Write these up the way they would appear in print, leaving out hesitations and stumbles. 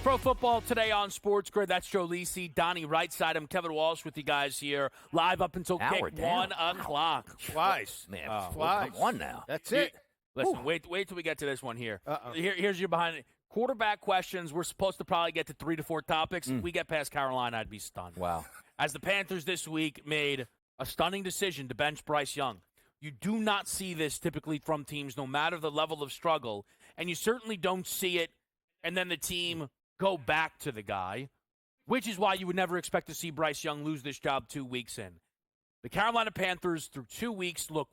Pro Football Today on SportsGrid. That's Joe Lisi, Donnie Rightside. I'm Kevin Walsh with you guys here, live up until kick 1 o'clock. Flies. Man, flies. come on now. That's it. Listen, wait till we get to this one here. Uh-oh. Here's your behind it. Quarterback questions. We're supposed to probably get to 3 to 4 topics. If we get past Carolina, I'd be stunned. Wow. As the Panthers this week made a stunning decision to bench Bryce Young. You do not see this typically from teams, no matter the level of struggle, and you certainly don't see it, and then the team go back to the guy, which is why you would never expect to see Bryce Young lose this job 2 weeks in. The Carolina Panthers, through 2 weeks, look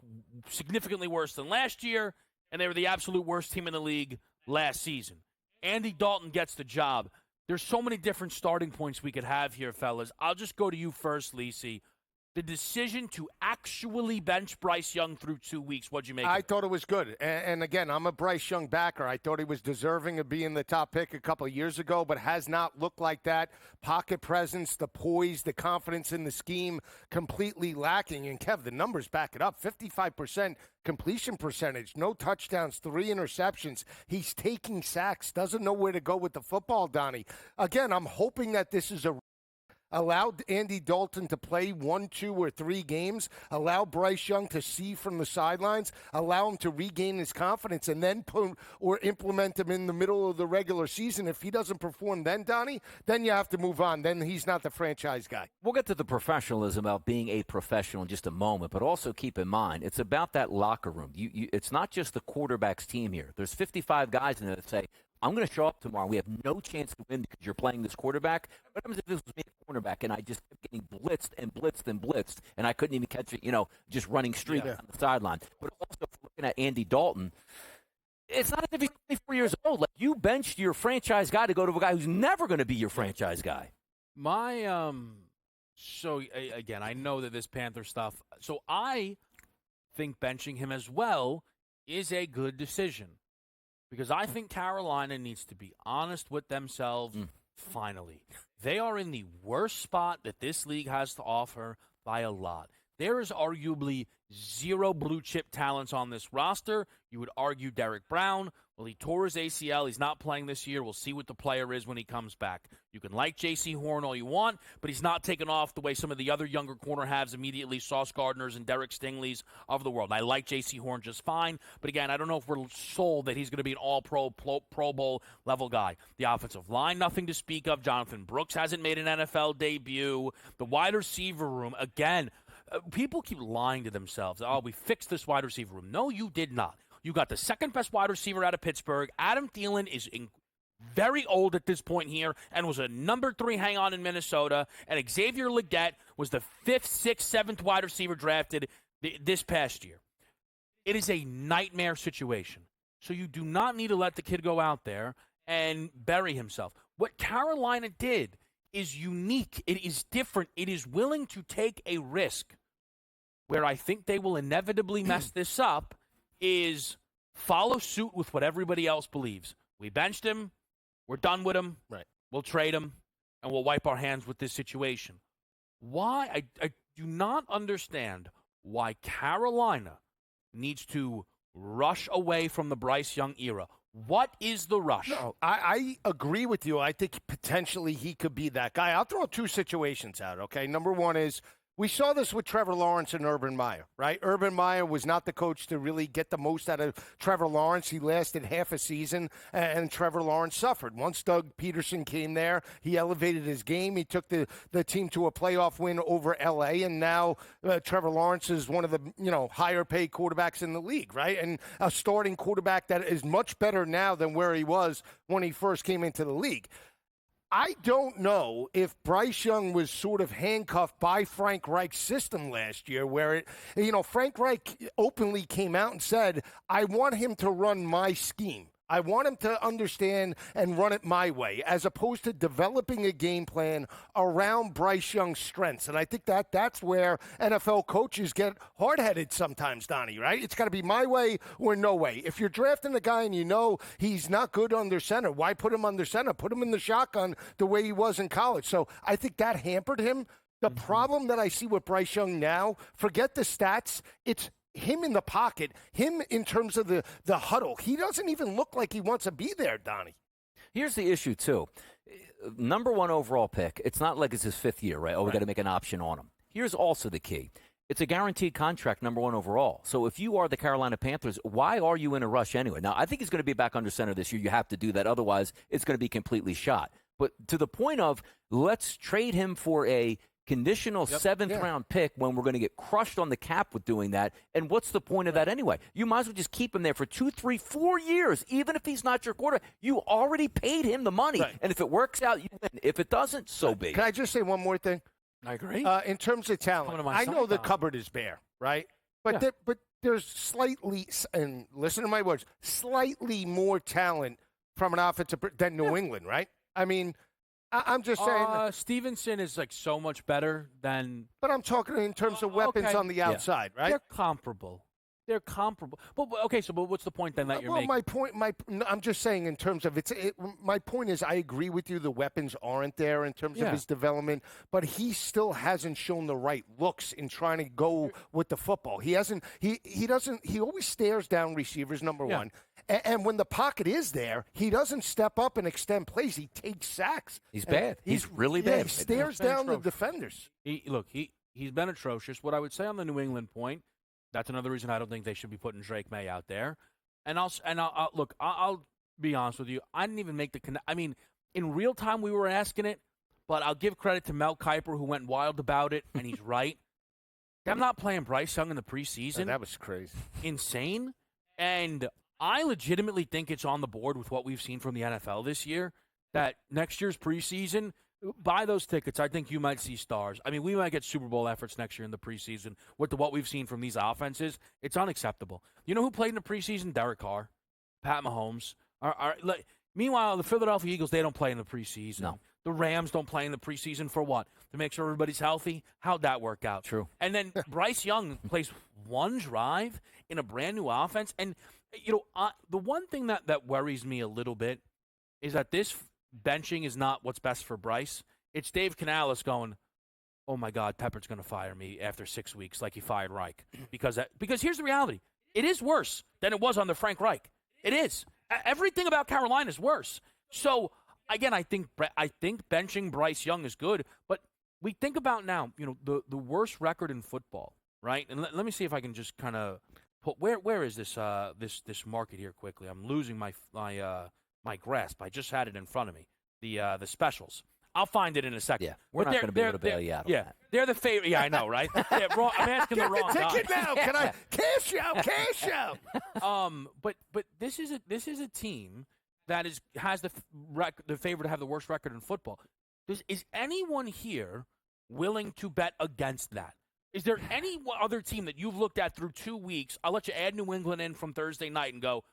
significantly worse than last year, and they were the absolute worst team in the league last season. Andy Dalton gets the job. There's so many different starting points we could have here, fellas. I'll just go to you first, Lisi. The decision to actually bench Bryce Young through 2 weeks, what'd you make of it? I thought it was good. And again, I'm a Bryce Young backer. I thought he was deserving of being the top pick a couple of years ago, but has not looked like that. Pocket presence, the poise, the confidence in the scheme, completely lacking. And, Kev, the numbers back it up. 55% completion percentage, no touchdowns, 3 interceptions. He's taking sacks, doesn't know where to go with the football, Donnie. Again, I'm hoping that this is allowed Andy Dalton to play 1, 2, or 3 games, allow Bryce Young to see from the sidelines, allow him to regain his confidence, and then put or implement him in the middle of the regular season. If he doesn't perform then, Donnie, then you have to move on. Then he's not the franchise guy. We'll get to the professionalism about being a professional in just a moment, but also keep in mind, it's about that locker room. It's not just the quarterback's team here. There's 55 guys in there that say, I'm going to show up tomorrow. We have no chance to win because you're playing this quarterback. What happens if this was me, a cornerback, and I just kept getting blitzed and blitzed and blitzed, and I couldn't even catch it, just running streak on the sideline. But also, looking at Andy Dalton, it's not as if he's 24 years old. Like, you benched your franchise guy to go to a guy who's never going to be your franchise guy. So, again, I know that this Panther stuff, so I think benching him as well is a good decision. Because I think Carolina needs to be honest with themselves finally. They are in the worst spot that this league has to offer by a lot. There is arguably 0 blue-chip talents on this roster. You would argue Derek Brown. Well, he tore his ACL. He's not playing this year. We'll see what the player is when he comes back. You can like J.C. Horn all you want, but he's not taken off the way some of the other younger corner halves immediately, Sauce Gardners and Derek Stingley's of the world. And I like J.C. Horn just fine, but again, I don't know if we're sold that he's going to be an all-pro, Pro Bowl level guy. The offensive line, nothing to speak of. Jonathan Brooks hasn't made an NFL debut. The wide receiver room, again, people keep lying to themselves. Oh, we fixed this wide receiver room. No, you did not. You got the second-best wide receiver out of Pittsburgh. Adam Thielen is very old at this point here and was a number 3 hang-on in Minnesota. And Xavier Legette was the 5th, 6th, 7th wide receiver drafted this past year. It is a nightmare situation. So you do not need to let the kid go out there and bury himself. What Carolina did is unique. It is different. It is willing to take a risk. Where I think they will inevitably mess this up is follow suit with what everybody else believes. We benched him. We're done with him. Right. We'll trade him, and we'll wipe our hands with this situation. Why? I do not understand why Carolina needs to rush away from the Bryce Young era. What is the rush? No, I agree with you. I think potentially he could be that guy. I'll throw 2 situations out, okay? Number one is, we saw this with Trevor Lawrence and Urban Meyer, right? Urban Meyer was not the coach to really get the most out of Trevor Lawrence. He lasted half a season, and Trevor Lawrence suffered. Once Doug Peterson came there, he elevated his game. He took the team to a playoff win over L.A., and now Trevor Lawrence is one of the higher-paid quarterbacks in the league, right? And a starting quarterback that is much better now than where he was when he first came into the league. I don't know if Bryce Young was sort of handcuffed by Frank Reich's system last year where, Frank Reich openly came out and said, I want him to run my scheme. I want him to understand and run it my way, as opposed to developing a game plan around Bryce Young's strengths. And I think that's where NFL coaches get hard-headed sometimes, Donnie, right? It's got to be my way or no way. If you're drafting a guy and you know he's not good under center, why put him under center? Put him in the shotgun the way he was in college. So I think that hampered him. The problem that I see with Bryce Young now, forget the stats, it's him in the pocket, him in terms of the huddle. He doesn't even look like he wants to be there, Donnie. Here's the issue, too. Number 1 overall pick, it's not like it's his 5th year, right? Oh, we got to make an option on him. Here's also the key. It's a guaranteed contract, number 1 overall. So if you are the Carolina Panthers, why are you in a rush anyway? Now, I think he's going to be back under center this year. You have to do that. Otherwise, it's going to be completely shot. But to the point of, let's trade him for a conditional 7th-round pick when we're going to get crushed on the cap with doing that. And what's the point of that anyway? You might as well just keep him there for 2, 3, 4 years. Even if he's not your quarterback, you already paid him the money. Right. And if it works out, you win. If it doesn't, so be it. Can I just say one more thing? I agree. In terms of talent, I know the cupboard is bare, right? But there's slightly, and listen to my words, slightly more talent from an offensive than New England, right? I mean, I'm just saying. Stevenson is like so much better than. But I'm talking in terms of weapons on the outside, right? They're comparable. They're comparable. But what's the point then that you're making? I'm just saying in terms of my point is I agree with you. The weapons aren't there in terms of his development, but he still hasn't shown the right looks in trying to go with the football. He hasn't. He doesn't. He always stares down receivers. Number one. And when the pocket is there, he doesn't step up and extend plays. He takes sacks. He's bad. He's really bad. He stares down the defenders. He's been atrocious. What I would say on the New England point, that's another reason I don't think they should be putting Drake May out there. And I'll be honest with you. I didn't even make the connect. I mean, in real time we were asking it, but I'll give credit to Mel Kiper who went wild about it, and he's right. I'm not playing Bryce Young in the preseason. That was crazy. Insane. And I legitimately think it's on the board with what we've seen from the NFL this year, that next year's preseason, buy those tickets. I think you might see stars. I mean, we might get Super Bowl efforts next year in the preseason with what we've seen from these offenses. It's unacceptable. You know who played in the preseason? Derek Carr, Pat Mahomes. Meanwhile, the Philadelphia Eagles, they don't play in the preseason. No. The Rams don't play in the preseason for what? To make sure everybody's healthy? How'd that work out? True. And then Bryce Young plays one drive in a brand-new offense. And, the one thing that worries me a little bit is that this benching is not what's best for Bryce. It's Dave Canales going, oh, my God, Pepper's going to fire me after 6 weeks like he fired Reich. Because here's the reality. It is worse than it was under Frank Reich. It is. Everything about Carolina is worse. So, again, I think benching Bryce Young is good. But we think about now, the worst record in football, right? And let me see if I can just kind of put where is this this market here quickly. I'm losing my grasp. I just had it in front of me. The specials. I'll find it in a second. Yeah, we're not going to be able to bail you out. Yeah, they're the favorite. Yeah, I know, right? Yeah, I'm asking the wrong guy. Ticket now. Can I cash out? But this is a team that has the favor to have the worst record in football. Is anyone here willing to bet against that? Is there any other team that you've looked at through 2 weeks? I'll let you add New England in from Thursday night and go,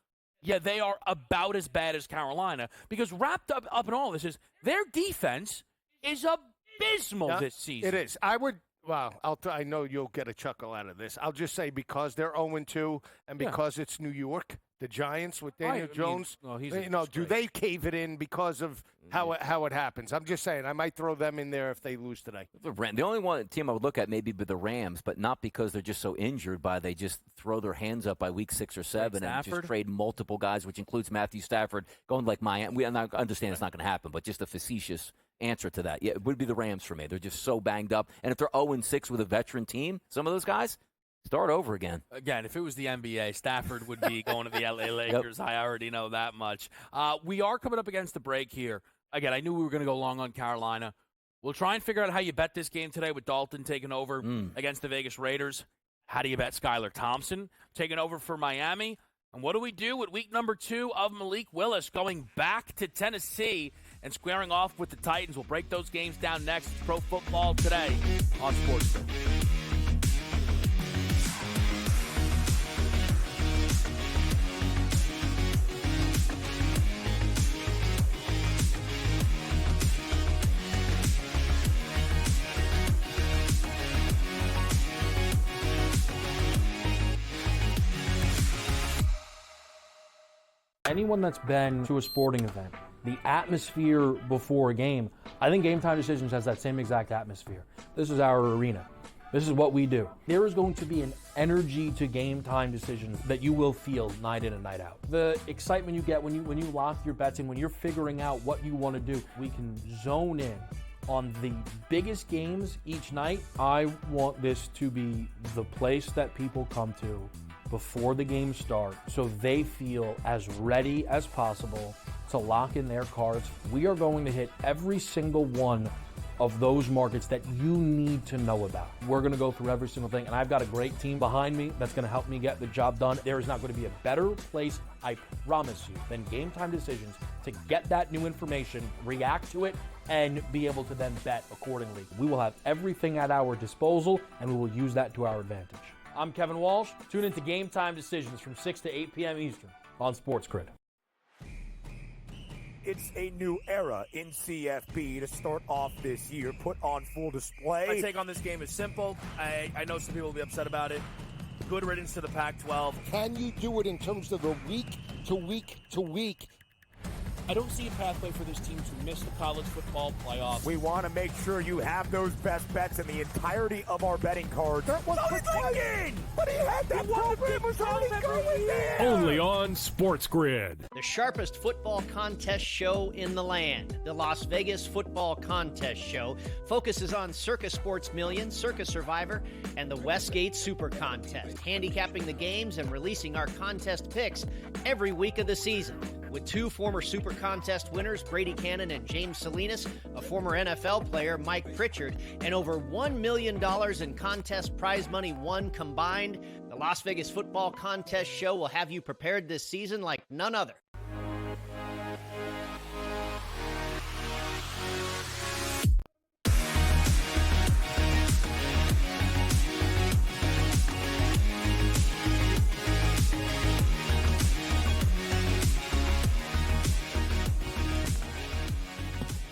yeah, they are about as bad as Carolina. Because wrapped up in all this is their defense is abysmal this season. It is. I know you'll get a chuckle out of this. I'll just say because they're 0-2 and because it's New York, the Giants with Daniel Jones, do they cave it in because of how it happens? I'm just saying I might throw them in there if they lose today. The only team I would look at maybe be the Rams, but not because they're just so injured they just throw their hands up by week 6 or 7 and just trade multiple guys, which includes Matthew Stafford going like Miami. I understand it's not going to happen, but just a facetious answer to that. Yeah, it would be the Rams for me. They're just so banged up. And if they're 0-6 with a veteran team, some of those guys, start over again. Again, if it was the NBA, Stafford would be going to the LA Lakers. Yep. I already know that much. We are coming up against the break here. Again, I knew we were going to go long on Carolina. We'll try and figure out how you bet this game today with Dalton taking over against the Vegas Raiders. How do you bet Skylar Thompson taking over for Miami? And what do we do with week number 2 of Malik Willis going back to Tennessee and squaring off with the Titans? We'll break those games down next. It's Pro Football Today on SportsGrid. Anyone that's been to a sporting event, the atmosphere before a game, I think Game Time Decisions has that same exact atmosphere. This is our arena. This is what we do. There is going to be an energy to game time decisions that you will feel night in and night out. The excitement you get when you lock your bets in, when you're figuring out what you want to do, we can zone in on the biggest games each night. I want this to be the place that people come to before the games start so they feel as ready as possible to lock in their cards. We are going to hit every single one of those markets that you need to know about. We're going to go through every single thing, and I've got a great team behind me that's going to help me get the job done. There is not going to be a better place, I promise you, than Game Time Decisions to get that new information, react to it, and be able to then bet accordingly. We will have everything at our disposal, and we will use that to our advantage. I'm Kevin Walsh. Tune into Game Time Decisions from 6 to 8 p.m. Eastern on SportsGrid. It's a new era in CFB to start off this year, put on full display. My take on this game is simple. I know some people will be upset about it. Good riddance to the Pac-12. Can you do it in terms of the week to week to week? I don't see a pathway for this team to miss the college football playoffs. We want to make sure you have those best bets in the entirety of our betting cards. That was thinking! But he had that program was already going there! Only on SportsGrid. The sharpest football contest show in the land, the Las Vegas Football Contest Show, focuses on Circus Sports Million, Circus Survivor, and the Westgate Super Contest, handicapping the games and releasing our contest picks every week of the season. With two former Super Contest winners, Brady Cannon and James Salinas, a former NFL player, Mike Pritchard, and over $1 million in contest prize money won combined, the Las Vegas Football Contest Show will have you prepared this season like none other.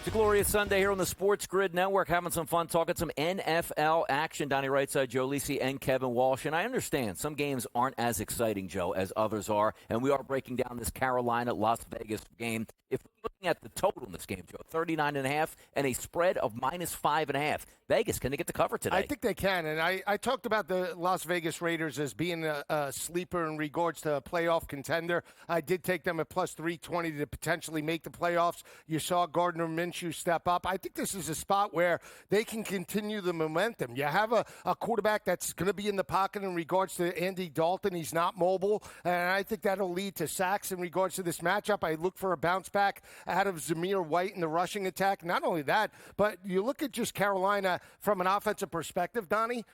It's a glorious Sunday here on the Sports Grid Network, having some fun, talking some NFL action. Donnie Rightside, Joe Lisi, and Kevin Walsh. And I understand some games aren't as exciting, Joe, as others are. And we are breaking down this Carolina-Las Vegas game. If we're looking at the total in this game, Joe, 39.5 and a spread of -5.5. Vegas, can they get the cover today? I think they can. And I talked about the Las Vegas Raiders as being a sleeper in regards to a playoff contender. I did take them at plus 320 to potentially make the playoffs. You saw Gardner Minshew step up. I think this is a spot where they can continue the momentum. You have a quarterback that's going to be in the pocket in regards to Andy Dalton. He's not mobile. And I think that'll lead to sacks in regards to this matchup. I look for a bounce back out of Zamir White in the rushing attack. Not only that, but you look at just Carolina from an offensive perspective, Donnie,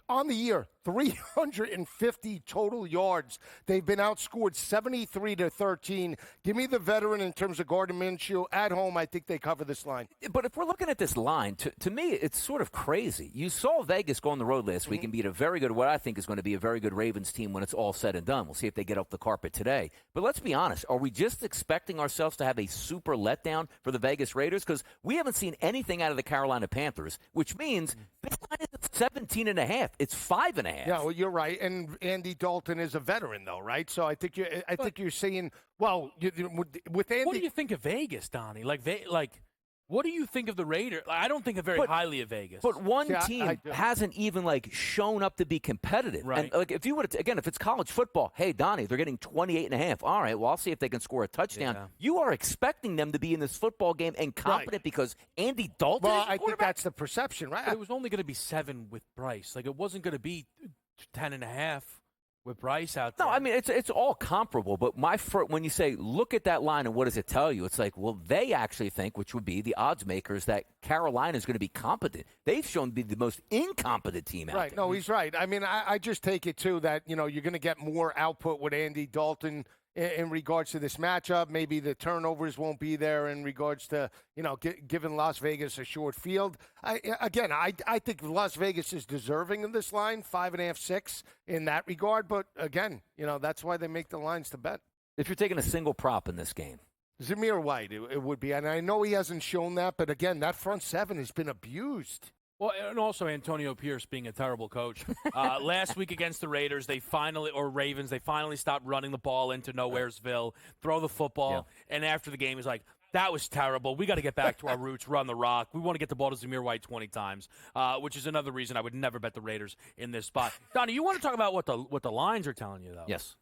on the year, 350 total yards. They've been outscored 73-13. Give me the veteran in terms of Gardner Minshew. At home, I think they cover this line. But if we're looking at this line, to me, it's sort of crazy. You saw Vegas go on the road last week and beat a very good, what I think is going to be a very good Ravens team when it's all said and done. We'll see if they get off the carpet today. But let's be honest. Are we just expecting ourselves to have a super letdown for the Vegas Raiders? Because we haven't seen anything out of the Carolina Panthers, which means this line is at 17.5. It's 5.5. Yeah, well, you're right. And Andy Dalton is a veteran, though, right? So I think you're saying, well, with Andy. What do you think of Vegas, Donnie? What do you think of the Raiders? I don't think very highly of Vegas. But one team hasn't even shown up to be competitive. Right. And if you would again, if it's college football, hey Donnie, they're getting 28.5. All right, well I'll see if they can score a touchdown. Yeah. You are expecting them to be in this football game and confident because Andy Dalton. Well, is your I think that's the perception, right? But it was only going to be 7 with Bryce. It wasn't going to be 10.5 with Bryce out there. No, I mean it's all comparable. But when you say look at that line and what does it tell you? It's well, they actually think, which would be the odds makers, that Carolina is going to be competent. They've shown to be the most incompetent team out there. Right. No, he's right. I mean, I just take it too that you're going to get more output with Andy Dalton in regards to this matchup. Maybe the turnovers won't be there in regards to, giving Las Vegas a short field. I think Las Vegas is deserving of this line, 5.5, 6 in that regard. But again, that's why they make the lines to bet. If you're taking a single prop in this game. Zamir White, it would be. And I know he hasn't shown that, but again, that front seven has been abused. Well, and also Antonio Pierce being a terrible coach. Last week against the Raiders, Ravens, they finally stopped running the ball into Nowheresville, throw the football, and after the game, he's like, That was terrible. We got to get back to our roots, run the rock. We want to get the ball to Zamir White 20 times, which is another reason I would never bet the Raiders in this spot. Donnie, you want to talk about what the lines are telling you, though? Yes.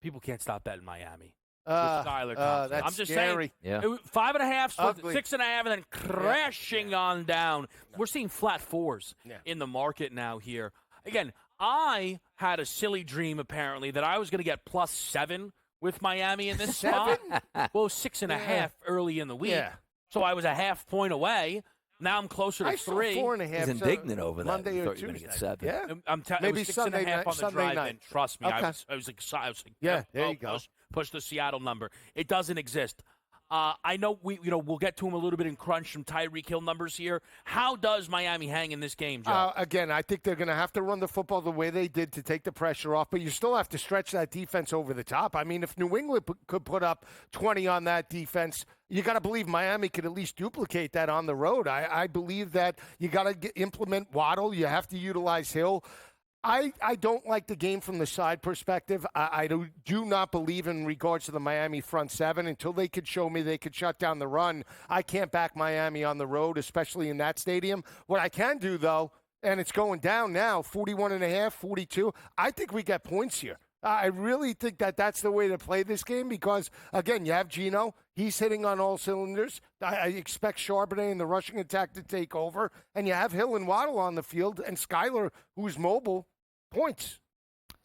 People can't stop betting Miami. Skylar Thompson. That's I'm just scary. saying, Yeah. 5.5, Ugly. 6.5, and then crashing on down. We're seeing flat fours in the market now here. Again, I had a silly dream, apparently, that I was going to get +7 with Miami in this spot. Well, 6.5 early in the week. Yeah. So I was a half point away. Now I'm closer to I saw 3. 4.5. He's indignant over that. Monday He or thought you were Tuesday. gonna get 7. Yeah. Maybe Maybe 6.5 Sunday on the Sunday drive. night. And trust me, Okay. I was excited. Yeah, there you go. Push the Seattle number. It doesn't exist. I know we'll get to him a little bit in crunch some Tyreek Hill numbers here. How does Miami hang in this game, Joe? Again, I think they're going to have to run the football the way they did to take the pressure off, but you still have to stretch that defense over the top. I mean, if New England could put up 20 on that defense, you got to believe Miami could at least duplicate that on the road. I believe that you got to implement Waddle. You have to utilize Hill. I don't like the game from the side perspective. I do not believe in regards to the Miami front seven until they could show me they could shut down the run. I can't back Miami on the road, especially in that stadium. What I can do, though, and it's going down now, 41.5, 42, I think we get points here. I really think that that's the way to play this game because, again, you have Geno. He's hitting on all cylinders. I expect Charbonnet and the rushing attack to take over. And you have Hill and Waddle on the field and Skyler, who's mobile, points.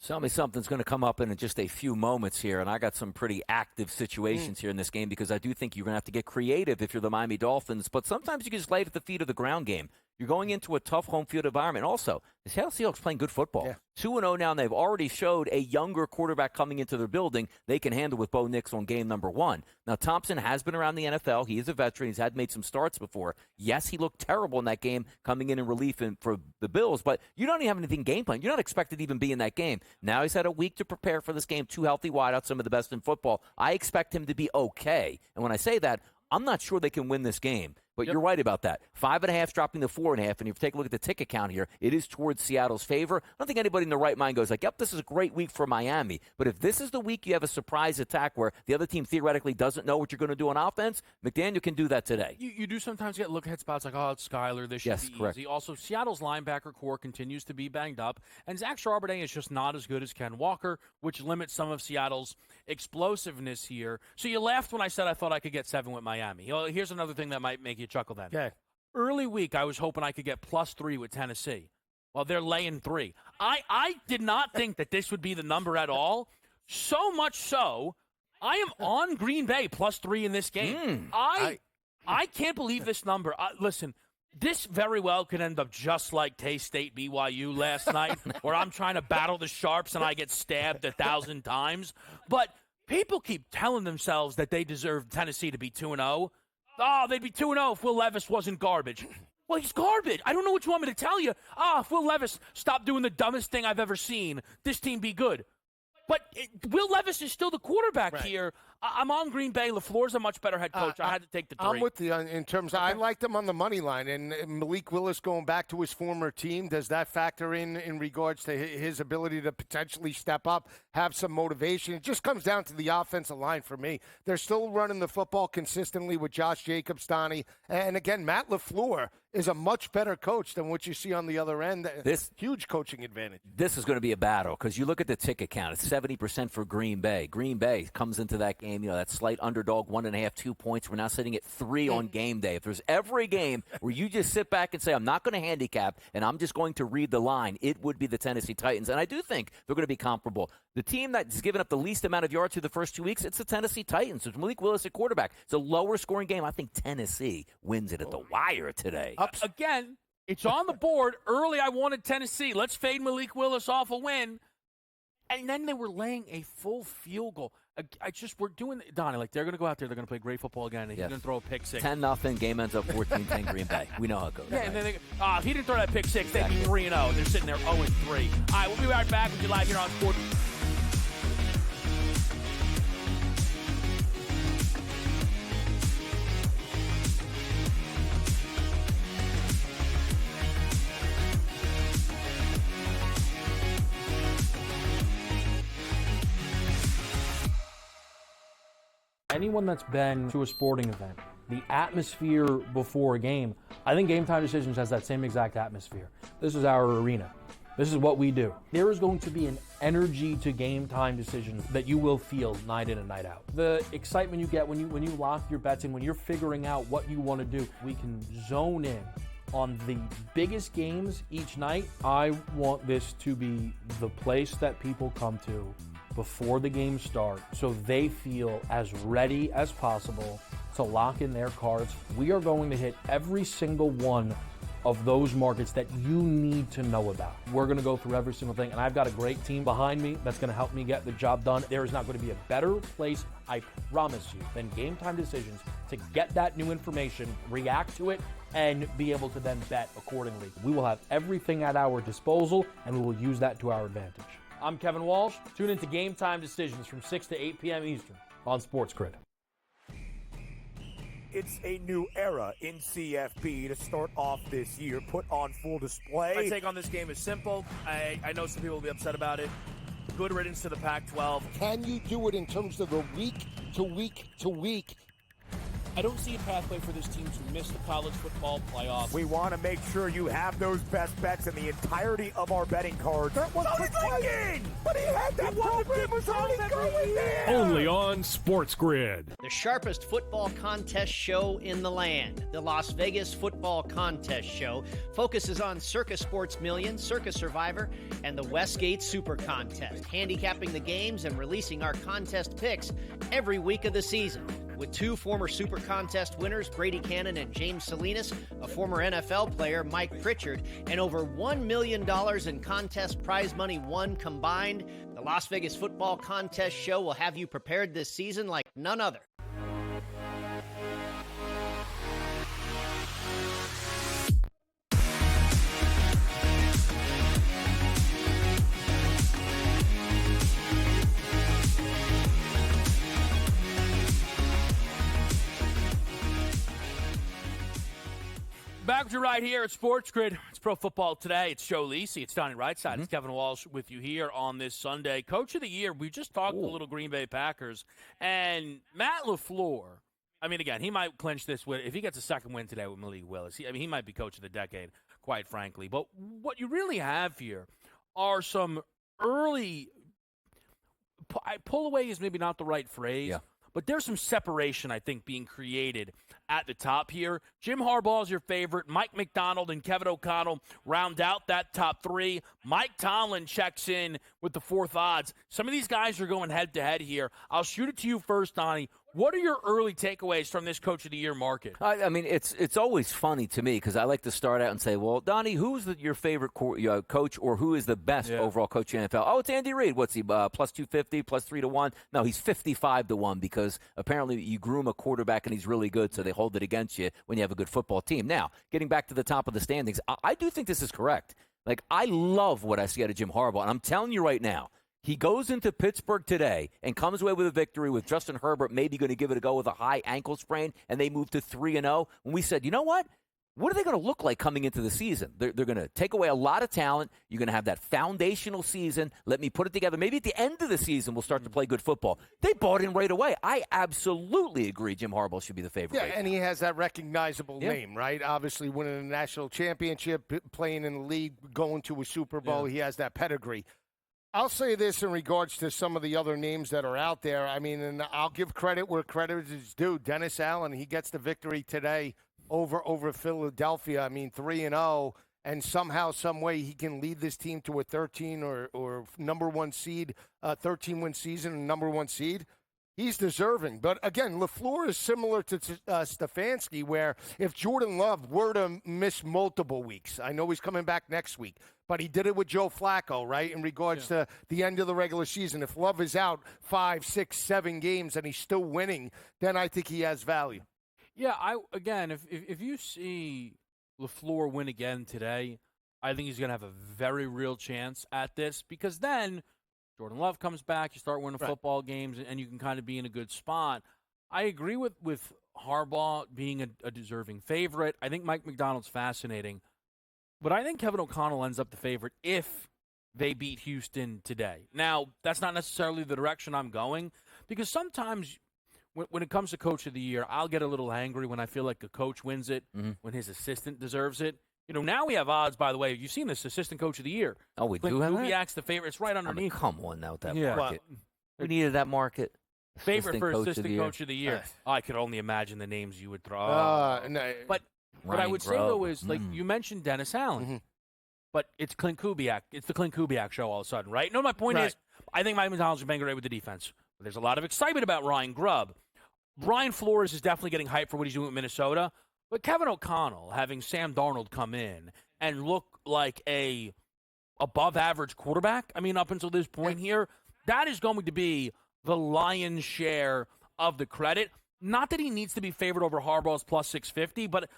Tell me something's going to come up in just a few moments here, and I got some pretty active situations here in this game because I do think you're going to have to get creative if you're the Miami Dolphins, but sometimes you can just lay it at the feet of the ground game. You're going into a tough home field environment. Also, the Seattle Seahawks playing good football. 2-0 now, and they've already showed a younger quarterback coming into their building they can handle with Bo Nix on game number 1. Now, Thompson has been around the NFL. He is a veteran. He's made some starts before. Yes, he looked terrible in that game coming in relief for the Bills, but you don't even have anything game plan. You're not expected to even be in that game. Now he's had a week to prepare for this game. 2 healthy wideouts, some of the best in football. I expect him to be okay. And when I say that, I'm not sure they can win this game. But you're right about that. 5.5 dropping to 4.5, and if you take a look at the ticket count here, it is towards Seattle's favor. I don't think anybody in their right mind goes like, yep, this is a great week for Miami. But if this is the week you have a surprise attack where the other team theoretically doesn't know what you're going to do on offense, McDaniel can do that today. You do sometimes get look at spots like, oh, it's Skyler. This should be correct. easy. Also, Seattle's linebacker core continues to be banged up, and Zach Charbonnet is just not as good as Ken Walker, which limits some of Seattle's explosiveness here. So you laughed when I said I thought I could get 7 with Miami. Here's another thing that might make you chuckle then. Okay. Early week, I was hoping I could get +3 with Tennessee. Well, they're laying 3. I did not think that this would be the number at all. So much so, I am on Green Bay +3 in this game. I can't believe this number. Listen, this very well could end up just like K-State BYU last night, where I'm trying to battle the Sharps and I get stabbed 1,000 times. But people keep telling themselves that they deserve Tennessee to be 2-0. Oh, they'd be 2-0 if Will Levis wasn't garbage. Well, he's garbage. I don't know what you want me to tell you. If Will Levis stopped doing the dumbest thing I've ever seen, this team be good. But Will Levis is still the quarterback here. I'm on Green Bay. LaFleur's a much better head coach. I had to take the 3. I'm with you in terms of I liked him on the money line. And Malik Willis going back to his former team, does that factor in regards to his ability to potentially step up, have some motivation? It just comes down to the offensive line for me. They're still running the football consistently with Josh Jacobs, Donnie. And again, Matt LaFleur is a much better coach than what you see on the other end. This huge coaching advantage. This is going to be a battle because you look at the ticket count. It's 70% for Green Bay. Green Bay comes into that game, that slight underdog, 1.5, 2 points. We're now sitting at 3 on game day. If there's every game where you just sit back and say, I'm not going to handicap and I'm just going to read the line, it would be the Tennessee Titans. And I do think they're going to be comparable. The team that's given up the least amount of yards through the first 2 weeks, it's the Tennessee Titans. It's Malik Willis at quarterback. It's a lower scoring game. I think Tennessee wins it at the wire today. Again, it's on the board. Early, I wanted Tennessee. Let's fade Malik Willis off a win. And then they were laying a full field goal. We're doing, Donnie, like they're going to go out there, they're going to play great football again, and he's going to throw a pick 6. 10-0, game ends up 14-10 Green Bay. We know how it goes. Yeah, and then if he didn't throw that pick 6, they'd be 3-0. They're sitting there 0-3. All right, we'll be right back with you live here on Sports. Anyone that's been to a sporting event, the atmosphere before a game, I think Game Time Decisions has that same exact atmosphere. This is our arena. This is what we do. There is going to be an energy to Game Time Decisions that you will feel night in and night out. The excitement you get when you lock your bets in, when you're figuring out what you want to do, we can zone in on the biggest games each night. I want this to be the place that people come to before the games start so they feel as ready as possible to lock in their cards. We are going to hit every single one of those markets that you need to know about. We're going to go through every single thing, and I've got a great team behind me that's going to help me get the job done. There is not going to be a better place, I promise you, than Game Time Decisions to get that new information, react to it, and be able to then bet accordingly. We will have everything at our disposal, and we will use that to our advantage. I'm Kevin Walsh. Tune into Game Time Decisions from 6 to 8 p.m. Eastern on SportsGrid. It's a new era in CFB to start off this year, put on full display. My take on this game is simple. I know some people will be upset about it. Good riddance to the Pac-12. Can you do it in terms of the week to week to week? I don't see a pathway for this team to miss the college football playoff. We want to make sure you have those best bets in the entirety of our betting cards. That was thinking, but he had that program was already going there. Only on SportsGrid. The sharpest football contest show in the land, the Las Vegas Football Contest Show, focuses on Circa Sports Million, Circa Survivor, and the Westgate Super Contest, handicapping the games and releasing our contest picks every week of the season. With two former Super Contest winners, Brady Cannon and James Salinas, a former NFL player, Mike Pritchard, and over $1 million in contest prize money won combined, the Las Vegas Football Contest Show will have you prepared this season like none other. Back with you right here at SportsGrid. It's Pro Football Today. It's Joe Lisi. It's Donnie Rightside. It's Kevin Walsh with you here on this Sunday. Coach of the Year, we just talked to the little Green Bay Packers. And Matt LaFleur, I mean, again, he might clinch this if he gets a second win today with Malik Willis. He might be Coach of the Decade, quite frankly. But what you really have here are some early pull away is maybe not the right phrase. Yeah. But there's some separation, I think, being created at the top here. Jim Harbaugh is your favorite. Mike McDonald and Kevin O'Connell round out that top three. Mike Tomlin checks in with the fourth odds. Some of these guys are going head-to-head here. I'll shoot it to you first, Donnie. What are your early takeaways from this Coach of the Year market? I mean, it's always funny to me because I like to start out and say, well, Donnie, who's your favorite coach or who is the best overall coach in the NFL? Oh, it's Andy Reid. What's he, plus 250, plus 3-1? No, he's 55-1 because apparently you groom a quarterback and he's really good, so they hold it against you when you have a good football team. Now, getting back to the top of the standings, I do think this is correct. Like, I love what I see out of Jim Harbaugh, and I'm telling you right now, he goes into Pittsburgh today and comes away with a victory with Justin Herbert maybe going to give it a go with a high ankle sprain, and they move to 3-0. And we said, you know what? What are they going to look like coming into the season? They're going to take away a lot of talent. You're going to have that foundational season. Let me put it together. Maybe at the end of the season, we'll start to play good football. They bought in right away. I absolutely agree Jim Harbaugh should be the favorite. Yeah, and he has that recognizable name, right? Obviously winning a national championship, playing in the league, going to a Super Bowl. Yeah. He has that pedigree. I'll say this in regards to some of the other names that are out there. I mean, and I'll give credit where credit is due. Dennis Allen, he gets the victory today over Philadelphia. I mean, 3-0, and somehow, some way, he can lead this team to a 13 or number one seed, 13-win season and number one seed. He's deserving. But, again, LaFleur is similar to Stefanski, where if Jordan Love were to miss multiple weeks, I know he's coming back next week, but he did it with Joe Flacco, right, in regards to the end of the regular season. If Love is out 5, 6, 7 games and he's still winning, then I think he has value. Yeah, if you see LaFleur win again today, I think he's going to have a very real chance at this because then – Jordan Love comes back, you start winning football games, and you can kind of be in a good spot. I agree with Harbaugh being a deserving favorite. I think Mike McDonald's fascinating. But I think Kevin O'Connell ends up the favorite if they beat Houston today. Now, that's not necessarily the direction I'm going because sometimes when it comes to Coach of the Year, I'll get a little angry when I feel like a coach wins it, when his assistant deserves it. Now we have odds, by the way. You've seen this, Assistant Coach of the Year. Oh, we Clint do have Kubiak's the favorite. It's right underneath. Come on now with that Yeah. market. We needed that market. Favorite for Assistant Coach of the Year. I could only imagine the names you would throw. No. But what I would say, though, is, like, you mentioned Dennis Allen. But it's Clint Kubiak. It's the Clint Kubiak show all of a sudden, right? No, my point is, I think Mike Gonzalez has been great with the defense. But there's a lot of excitement about Ryan Grubb. Brian Flores is definitely getting hyped for what he's doing with Minnesota. But Kevin O'Connell having Sam Darnold come in and look like a above-average quarterback, up until this point here, that is going to be the lion's share of the credit. Not that he needs to be favored over Harbaugh's plus 650, but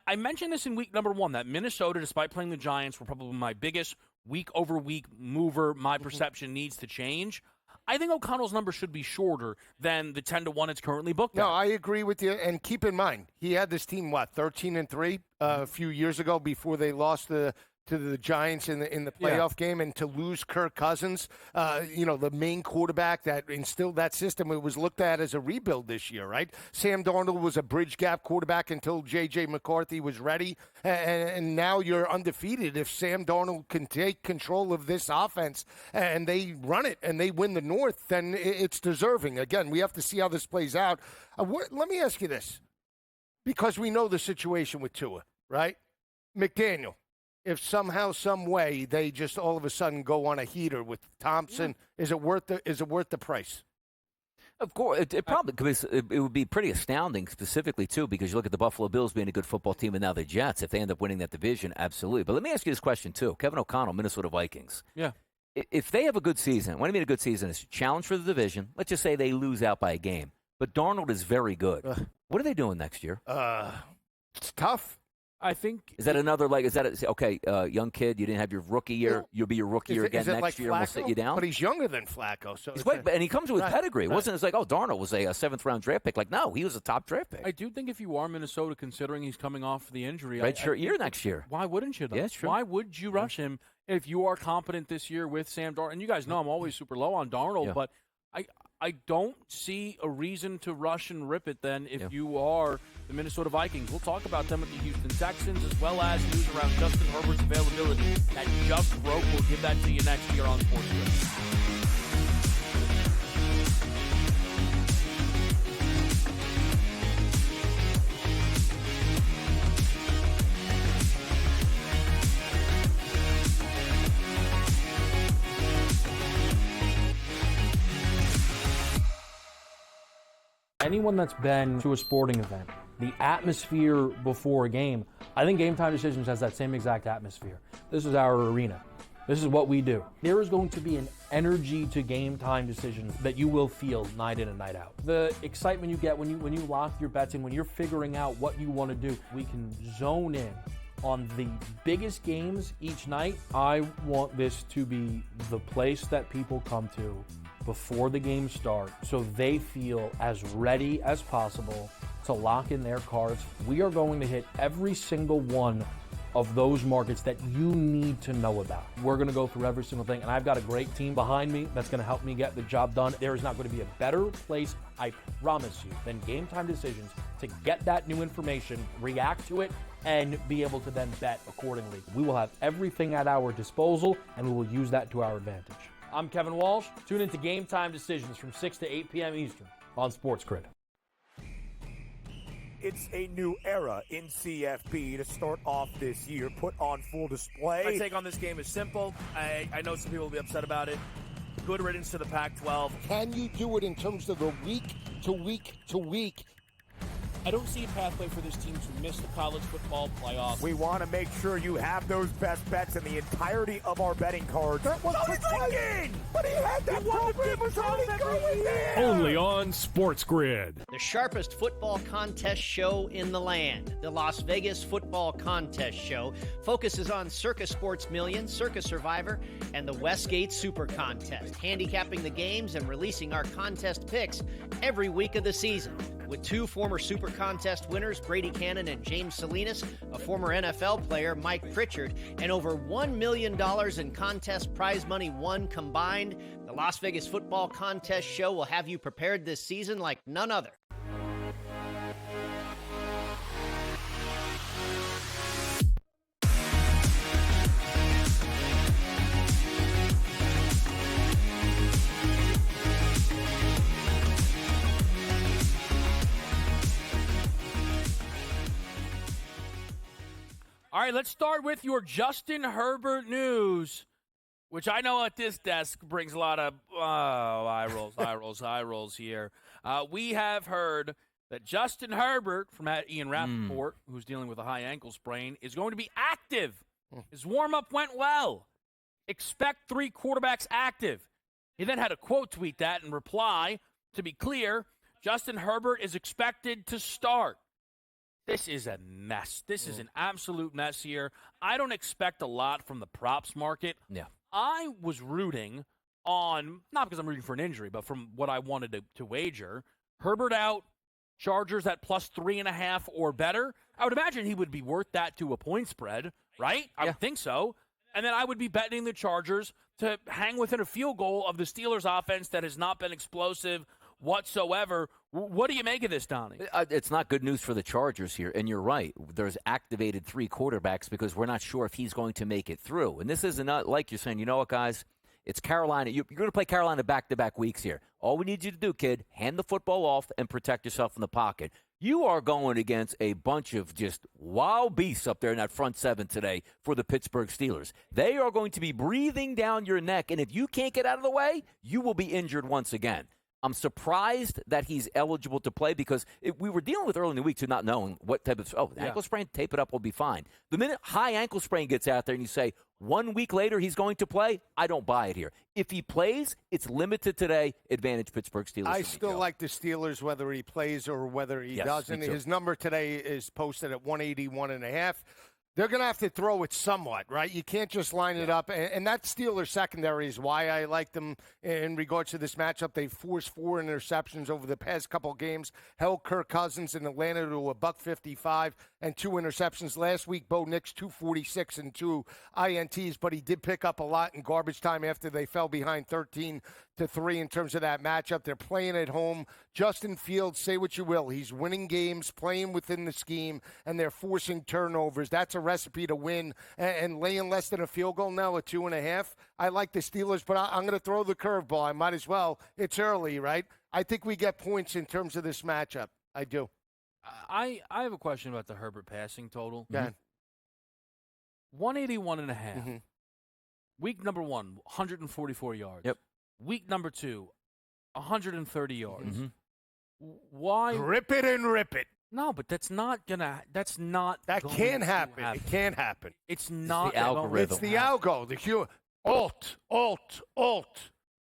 I mentioned this in week number 1, that Minnesota, despite playing the Giants, were probably my biggest week-over-week mover. My perception needs to change. I think O'Connell's number should be shorter than the 10-1 it's currently booked. No, I agree with you. And keep in mind, he had this team, 13-3 a few years ago before they lost to the Giants in the playoff game, and to lose Kirk Cousins, the main quarterback that instilled that system, it was looked at as a rebuild this year, right? Sam Darnold was a bridge gap quarterback until J.J. McCarthy was ready, and now you're undefeated. If Sam Darnold can take control of this offense and they run it and they win the North, then it's deserving. Again, we have to see how this plays out. Let me ask you this, because we know the situation with Tua, right? McDaniel. If somehow, some way, they just all of a sudden go on a heater with Thompson, is it worth the price? Of course, it probably, because it would be pretty astounding, specifically too, because you look at the Buffalo Bills being a good football team, and now the Jets. If they end up winning that division, absolutely. But let me ask you this question too: Kevin O'Connell, Minnesota Vikings. Yeah. If they have a good season, what I mean a good season is challenge for the division. Let's just say they lose out by a game, but Darnold is very good. What are they doing next year? It's tough. I think. Is that another, young kid, you didn't have your rookie year, you'll be your rookie year again next year, and we'll sit you down? But he's younger than Flacco. So and he comes with pedigree. It wasn't Darnold was a 7th-round draft pick. No, he was a top draft pick. I do think if you are Minnesota, considering he's coming off the injury. Redshirt year next year. Why wouldn't you, though? Yeah, it's true. Why would you rush him if you are competent this year with Sam Darnold? And you guys know I'm always super low on Darnold, but I don't see a reason to rush and rip it then if you are the Minnesota Vikings. We'll talk about them with the Houston Texans, as well as news around Justin Herbert's availability. That just broke. We'll give that to you next year on SportsGrid. Anyone that's been to a sporting event, the atmosphere before a game, I think Game Time Decisions has that same exact atmosphere. This is our arena. This is what we do. There is going to be an energy to Game Time Decisions that you will feel night in and night out. The excitement you get when you lock your bets in, when you're figuring out what you want to do, we can zone in on the biggest games each night. I want this to be the place that people come to before the games start, so they feel as ready as possible to lock in their cards. We are going to hit every single one of those markets that you need to know about. We're going to go through every single thing, and I've got a great team behind me that's going to help me get the job done. There is not going to be a better place, I promise you, than Game Time Decisions to get that new information, react to it, and be able to then bet accordingly. We will have everything at our disposal, and we will use that to our advantage. I'm Kevin Walsh. Tune into Game Time Decisions from 6 to 8 p.m. Eastern on SportsGrid. It's a new era in CFB to start off this year, put on full display. My take on this game is simple. I know some people will be upset about it. Good riddance to the Pac-12. Can you do it in terms of a week to week to week? I don't see a pathway for this team to miss the college football playoff. We want to make sure you have those best bets in the entirety of our betting cards. That was thinking! But he had that program was already going there! Only on SportsGrid. The sharpest football contest show in the land, the Las Vegas Football Contest Show, focuses on Circa Sports Million, Circa Survivor, and the Westgate Super Contest, handicapping the games and releasing our contest picks every week of the season. With two former Super Contest winners, Brady Cannon and James Salinas, a former NFL player, Mike Pritchard, and over $1 million in contest prize money won combined, the Las Vegas Football Contest Show will have you prepared this season like none other. All right, let's start with your Justin Herbert news, which I know at this desk brings a lot of eye rolls here. We have heard that Justin Herbert from Ian Rappaport, who's dealing with a high ankle sprain, is going to be active. His warm-up went well. Expect 3 quarterbacks active. He then had a quote tweet that in reply. To be clear, Justin Herbert is expected to start. This is a mess. This is an absolute mess here. I don't expect a lot from the props market. Yeah. I was rooting on, not because I'm rooting for an injury, but from what I wanted to wager, Herbert out, Chargers at plus 3.5 or better. I would imagine he would be worth that to a point spread, right? I would think so. And then I would be betting the Chargers to hang within a field goal of the Steelers offense that has not been explosive whatsoever. What do you make of this, Donnie? It's not good news for the Chargers here, and you're right. There's activated 3 quarterbacks because we're not sure if he's going to make it through. And this isn't like you're saying, you know what, guys? It's Carolina. You're going to play Carolina back-to-back weeks here. All we need you to do, kid, hand the football off and protect yourself in the pocket. You are going against a bunch of just wild beasts up there in that front 7 today for the Pittsburgh Steelers. They are going to be breathing down your neck, and if you can't get out of the way, you will be injured once again. I'm surprised that he's eligible to play because we were dealing with early in the week to not knowing what type of ankle sprain, tape it up, will be fine. The minute high ankle sprain gets out there and you say 1 week later he's going to play, I don't buy it here. If he plays, it's limited today. Advantage Pittsburgh Steelers. I still like the Steelers whether he plays or whether he doesn't. His number today is posted at 181.5. They're going to have to throw it somewhat, right? You can't just line it up. And that Steelers secondary is why I like them in regards to this matchup. They forced 4 interceptions over the past couple of games, held Kirk Cousins in Atlanta to a $155 and 2 interceptions. Last week, Bo Nix, 246 and 2 INTs, but he did pick up a lot in garbage time after they fell behind 13-3 in terms of that matchup. They're playing at home. Justin Fields, say what you will, he's winning games, playing within the scheme, and they're forcing turnovers. That's a recipe to win, and laying less than a field goal now at 2.5. I like the Steelers, but I'm going to throw the curveball. I might as well. It's early, right? I think we get points in terms of this matchup. I do. I have a question about the Herbert passing total. Yeah. 181.5. Mm-hmm. Week number 1, 144 yards. Yep. Week number 2, 130 yards. Mm-hmm. Why? Rip it and rip it. No, but that's not gonna. That's not. That can't happen. It can't happen. It's not the algorithm. It's the algo. The alt.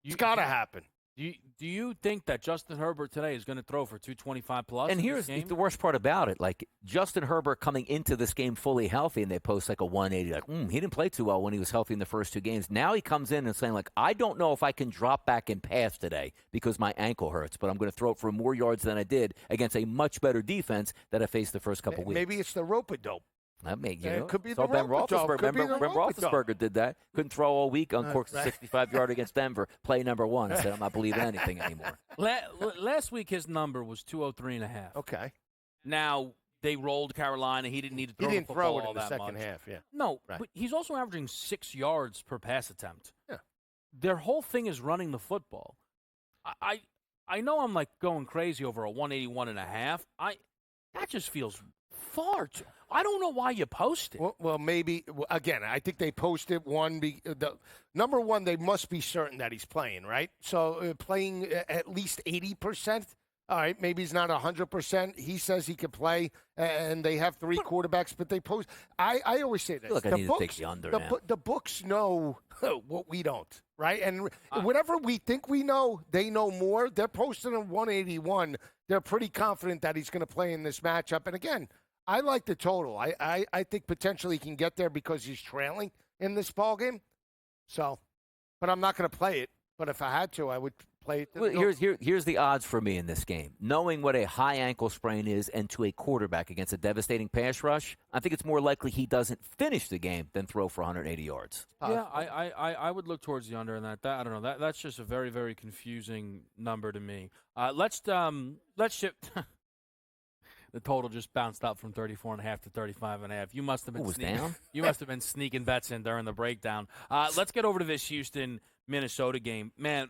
It's got to happen. Do you think that Justin Herbert today is going to throw for 225 plus? And here's the worst part about it. Like, Justin Herbert coming into this game fully healthy, and they post like a 180. Like, he didn't play too well when he was healthy in the first 2 games. Now he comes in and saying, like, I don't know if I can drop back and pass today because my ankle hurts, but I'm going to throw it for more yards than I did against a much better defense that I faced the first couple weeks. Maybe it's the rope-a-dope. I mean, it could be so the Ben rope-a-dope. Remember Roethlisberger did that. Couldn't throw all week, uncorked a 65-yard against Denver. Play number 1. Said, I'm not believing anything anymore. Last week his number was 203.5. Okay. Now they rolled Carolina. He didn't need to throw He didn't the throw football it in the that second much. half, yeah. No, right. But he's also averaging 6 yards per pass attempt. Yeah. Their whole thing is running the football. I know I'm like going crazy over a 181.5. That just feels far too. I don't know why you post it. Well, maybe, again, I think they posted number 1, they must be certain that he's playing, right? So playing at least 80%. All right, maybe he's not 100%. He says he can play, and they have 3 quarterbacks, but they post. I always say this. I feel like I need to take the under now. The books know what we don't, right? And whatever we think we know, they know more. They're posting a 181. They're pretty confident that he's going to play in this matchup. And again, I like the total. I think potentially he can get there because he's trailing in this ballgame. So, but I'm not going to play it. But if I had to, I would play it. Well, here's the odds for me in this game. Knowing what a high ankle sprain is and to a quarterback against a devastating pass rush, I think it's more likely he doesn't finish the game than throw for 180 yards. Yeah, I would look towards the under in that. I don't know. That's just a very, very confusing number to me. Let's shift. The total just bounced up from 34.5 to 35.5. You must have been down? You must have been sneaking bets in during the breakdown. Let's get over to this Houston-Minnesota game, man.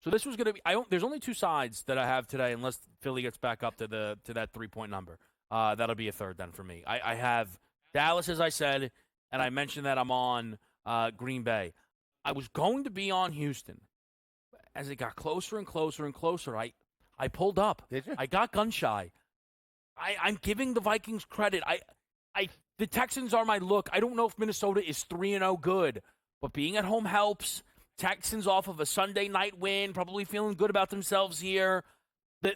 So this was going to be. There's only 2 sides that I have today, unless Philly gets back up to that 3-point number. That'll be a third then for me. I have Dallas, as I said, and I mentioned that I'm on Green Bay. I was going to be on Houston. As it got closer and closer and closer, I pulled up. Did you? I got gun shy. I'm giving the Vikings credit. The Texans are my look. I don't know if Minnesota is 3-0 good, but being at home helps. Texans off of a Sunday night win, probably feeling good about themselves here.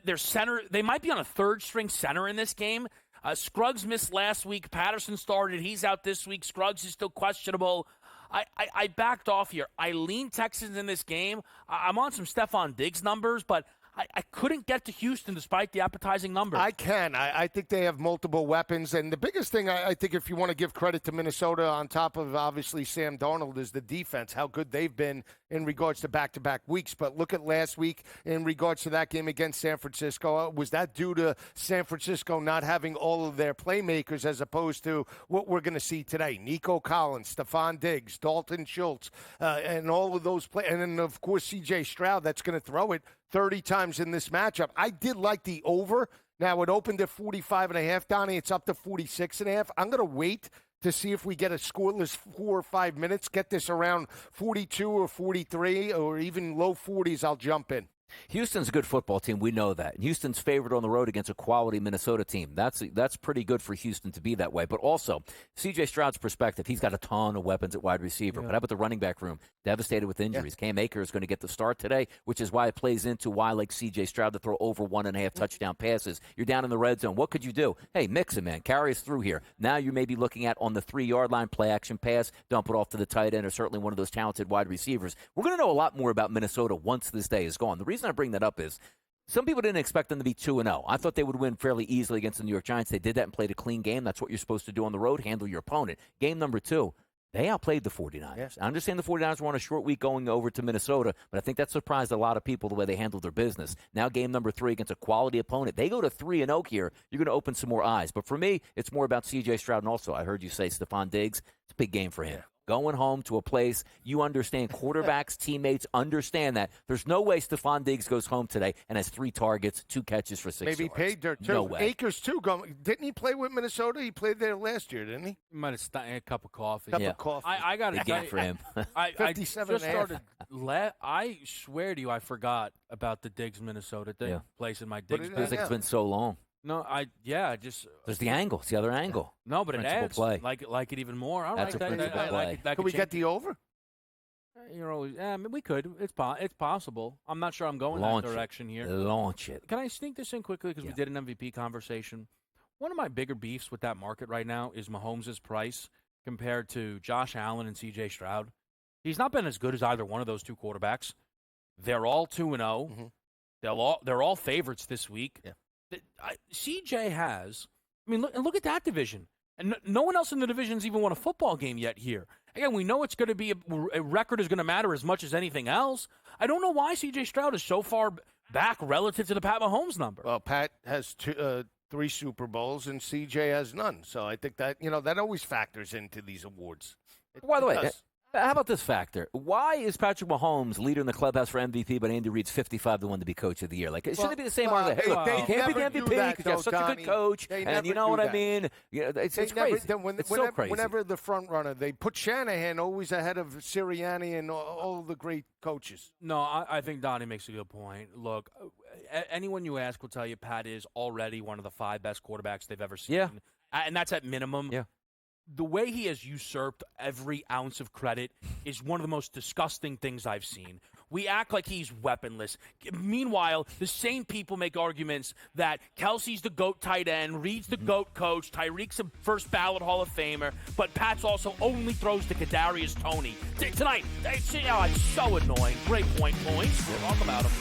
Their center, they might be on a third-string center in this game. Scruggs missed last week. Patterson started. He's out this week. Scruggs is still questionable. I backed off here. I lean Texans in this game. I'm on some Stephon Diggs numbers, but I couldn't get to Houston despite the appetizing numbers. I can. I think they have multiple weapons. And the biggest thing, I think, if you want to give credit to Minnesota on top of, obviously, Sam Darnold, is the defense, how good they've been in regards to back-to-back weeks. But look at last week in regards to that game against San Francisco. Was that due to San Francisco not having all of their playmakers as opposed to what we're going to see today? Nico Collins, Stephon Diggs, Dalton Schultz, and all of those players. And then, of course, C.J. Stroud, that's going to throw it 30 times in this matchup. I did like the over. Now, it opened at 45.5, Donnie. It's up to 46.5. I'm going to wait to see if we get a scoreless 4 or 5 minutes, get this around 42 or 43 or even low 40s, I'll jump in. Houston's a good football team. We know that. Houston's favored on the road against a quality Minnesota team. That's pretty good for Houston to be that way. But also, C.J. Stroud's perspective, he's got a ton of weapons at wide receiver. But how about the running back room? Devastated with injuries. Cam Akers is going to get the start today, which is why it plays into why I like C.J. Stroud to throw over 1.5 touchdown passes. You're down in the red zone. What could you do? Hey, mix it, man. Carry us through here. Now you may be looking at on the 3-yard line, play action pass, dump it off to the tight end or certainly one of those talented wide receivers. We're going to know a lot more about Minnesota once this day is gone. The reason I bring that up is some people didn't expect them to be 2-0. I thought they would win fairly easily against the New York Giants. They did that and played a clean game. That's what you're supposed to do on the road, handle your opponent. Game number 2, they outplayed the 49ers. Yes. I understand the 49ers were on a short week going over to Minnesota, but I think that surprised a lot of people the way they handled their business. Now game number 3 against a quality opponent. They go to 3-0 here. You're going to open some more eyes. But for me, it's more about C.J. Stroud. And also, I heard you say Stephon Diggs. It's a big game for him. Yeah. Going home to a place you understand, quarterbacks, teammates understand that. There's no way Stephon Diggs goes home today and has 3 targets, 2 catches for 6 yards. Maybe paid dirt, too. No way. Akers, too. Didn't he play with Minnesota? He played there last year, didn't he? Might have a cup of coffee. Cup of coffee. I got Big to game for him. I 57 just and a half. started. I swear to you, I forgot about the Diggs Minnesota thing. Yeah. Place in my Put Diggs. it Feels like it's been so long. No, just There's the angle. It's the other angle. no, but it Principal adds play. like it even more. All That's right, a principal play. that Could we change. get the over? I mean, we could. It's possible. I'm not sure I'm going Launch that it. direction here. Launch it. Can I sneak this in quickly because we did an MVP conversation? One of my bigger beefs with that market right now is Mahomes' price compared to Josh Allen and C.J. Stroud. He's not been as good as either one of those two quarterbacks. They're all 2-0. Mm-hmm. They're all favorites this week. Yeah. C.J. has. I mean, look at that division. And no one else in the division's even won a football game yet here. Again, we know it's going to be a record is going to matter as much as anything else. I don't know why C.J. Stroud is so far back relative to the Pat Mahomes number. Well, Pat has 3 Super Bowls and C.J. has none. So I think that, that always factors into these awards. By the way, does. how about this factor? Why is Patrick Mahomes leader in the clubhouse for MVP, but Andy Reid's 55-1 to be coach of the year? Like, shouldn't it be the same argument? Hey, look, they you can't be never the do MVP that, because you have though, such a Donnie. good coach, They and you never know do what I that. mean? It's crazy. It's so crazy. Whenever the front runner, they put Shanahan always ahead of Sirianni and all the great coaches. No, I think Donnie makes a good point. Look, anyone you ask will tell you Pat is already one of the 5 best quarterbacks they've ever seen. Yeah. And that's at minimum. Yeah. The way he has usurped every ounce of credit is one of the most disgusting things I've seen. We act like he's weaponless. Meanwhile, the same people make arguments that Kelsey's the GOAT tight end, Reed's the GOAT coach, Tyreek's a first ballot Hall of Famer, but Pat's also only throws to Kadarius Toney. Tonight, it's so annoying. Great points. Talk about him.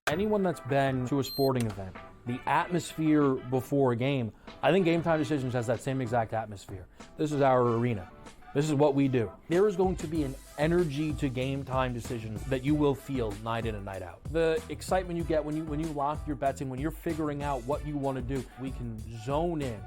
Anyone that's been to a sporting event, the atmosphere before a game, I think Game Time Decisions has that same exact atmosphere. This is our arena. This is what we do. There is going to be an energy to game time decisions that you will feel night in and night out. The excitement you get when you lock your bets in, when you're figuring out what you want to do, we can zone in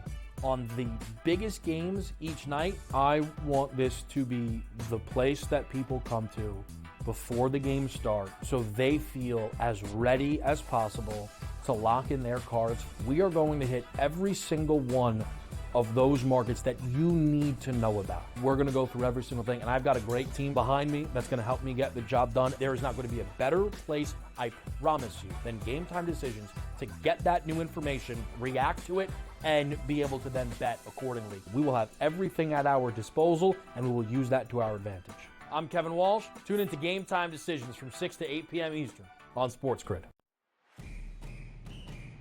on the biggest games each night. I want this to be the place that people come to before the games start so they feel as ready as possible to lock in their cards. We are going to hit every single one of those markets that you need to know about. We're going to go through every single thing, and I've got a great team behind me that's going to help me get the job done. There is not going to be a better place, I promise you, than Game Time Decisions to get that new information, react to it, and be able to then bet accordingly. We will have everything at our disposal, and we will use that to our advantage. I'm Kevin Walsh. Tune into Game Time Decisions from 6 to 8 p.m. Eastern on SportsGrid.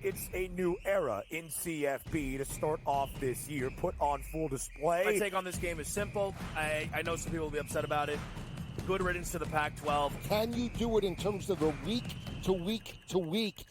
It's a new era in CFB to start off this year, put on full display. My take on this game is simple. I know some people will be upset about it. Good riddance to the Pac-12. Can you do it in terms of a week to week to week?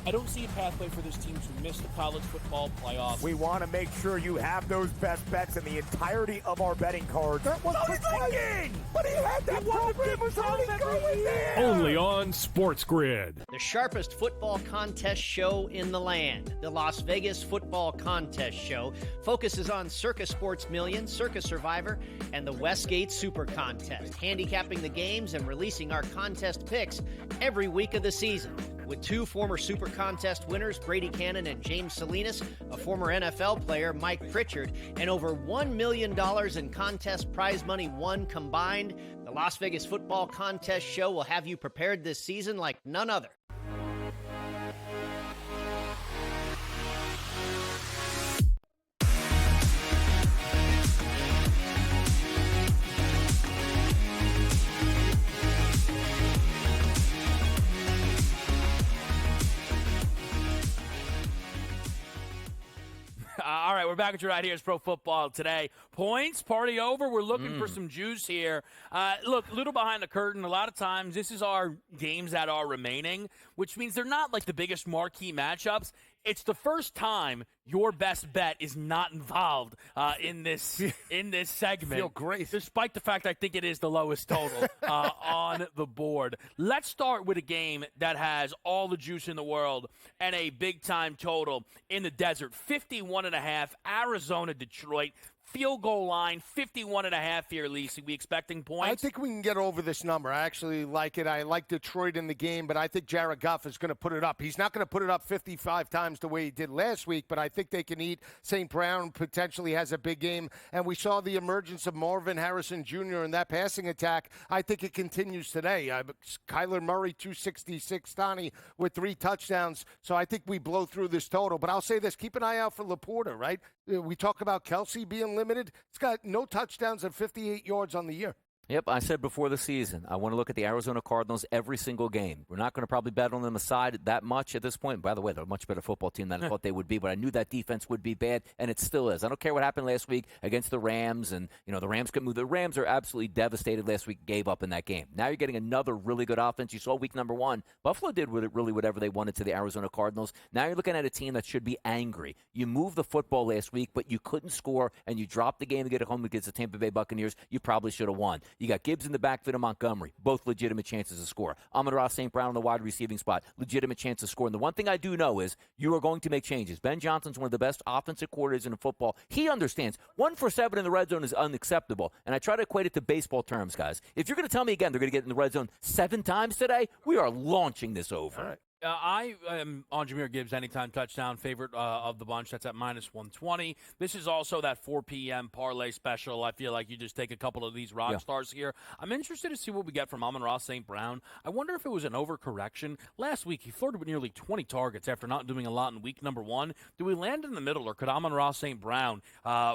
I don't see a pathway for this team to miss the college football playoffs. We want to make sure you have those best bets in the entirety of our betting cards. That was thinking, but he had that program was already going there. Only on SportsGrid. The sharpest football contest show in the land, the Las Vegas Football Contest Show, focuses on Circa Sports Million, Circa Survivor, and the Westgate Super Contest, handicapping the games and releasing our contest picks every week of the season. With two former Super Contest winners, Brady Cannon and James Salinas, a former NFL player, Mike Pritchard, and over $1 million in contest prize money won combined, the Las Vegas Football Contest Show will have you prepared this season like none other. All right, we're back at your right here. It's Pro Football Today. Points, party over. We're looking for some juice here. Look, a little behind the curtain. A lot of times, this is our games that are remaining, which means they're not like the biggest marquee matchups. It's the first time your best bet is not involved in this segment. Feel great. Despite the fact I think it is the lowest total on the board. Let's start with a game that has all the juice in the world and a big-time total in the desert. 51.5, Arizona-Detroit. Field goal line, 51.5 here, Lisi. We expecting points? I think we can get over this number. I actually like it. I like Detroit in the game, but I think Jared Goff is going to put it up. He's not going to put it up 55 times the way he did last week, but I think they can eat. St. Brown potentially has a big game, and we saw the emergence of Marvin Harrison Jr. in that passing attack. I think it continues today. Kyler Murray, 266, Donnie, with 3 touchdowns, so I think we blow through this total. But I'll say this, keep an eye out for Laporta, right? We talk about Kelsey being limited. It's got no touchdowns and 58 yards on the year. Yep, I said before the season, I want to look at the Arizona Cardinals every single game. We're not going to probably bet on them aside that much at this point. By the way, they're a much better football team than I thought they would be, but I knew that defense would be bad, and it still is. I don't care what happened last week against the Rams, and the Rams could move. The Rams are absolutely devastated last week, gave up in that game. Now you're getting another really good offense. You saw week number 1. Buffalo did really whatever they wanted to the Arizona Cardinals. Now you're looking at a team that should be angry. You moved the football last week, but you couldn't score, and you dropped the game to get it home against the Tampa Bay Buccaneers. You probably should have won. You got Gibbs in the back. And Montgomery, both legitimate chances to score. Amon-Ra St. Brown on the wide receiving spot, legitimate chance to score. And the one thing I do know is you are going to make changes. Ben Johnson's one of the best offensive coordinators in football. He understands 1 for 7 in the red zone is unacceptable. And I try to equate it to baseball terms, guys. If you're going to tell me again they're going to get in the red zone 7 times today, we are launching this over. All right. I am on Jahmyr Gibbs anytime touchdown favorite of the bunch. That's at -120. This is also that 4 p.m. parlay special. I feel like you just take a couple of these rock stars here. I'm interested to see what we get from Amon-Ra St. Brown. I wonder if it was an overcorrection. Last week, he flirted with nearly 20 targets after not doing a lot in week number 1. Do we land in the middle, or could Amon-Ra St. Brown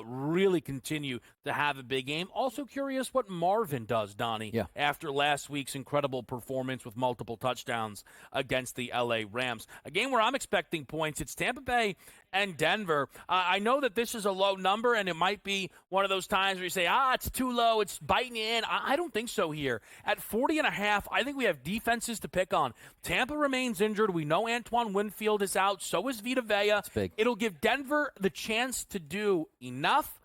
really continue to have a big game? Also curious what Marvin does, Donnie, after last week's incredible performance with multiple touchdowns against the LA Rams. A game where I'm expecting points. It's Tampa Bay and Denver. I know that this is a low number, and it might be one of those times where you say, it's too low, it's biting you in. I don't think so here. At 40.5, I think we have defenses to pick on. Tampa remains injured. We know Antoine Winfield is out. So is Vita Vea. It'll give Denver the chance to do enough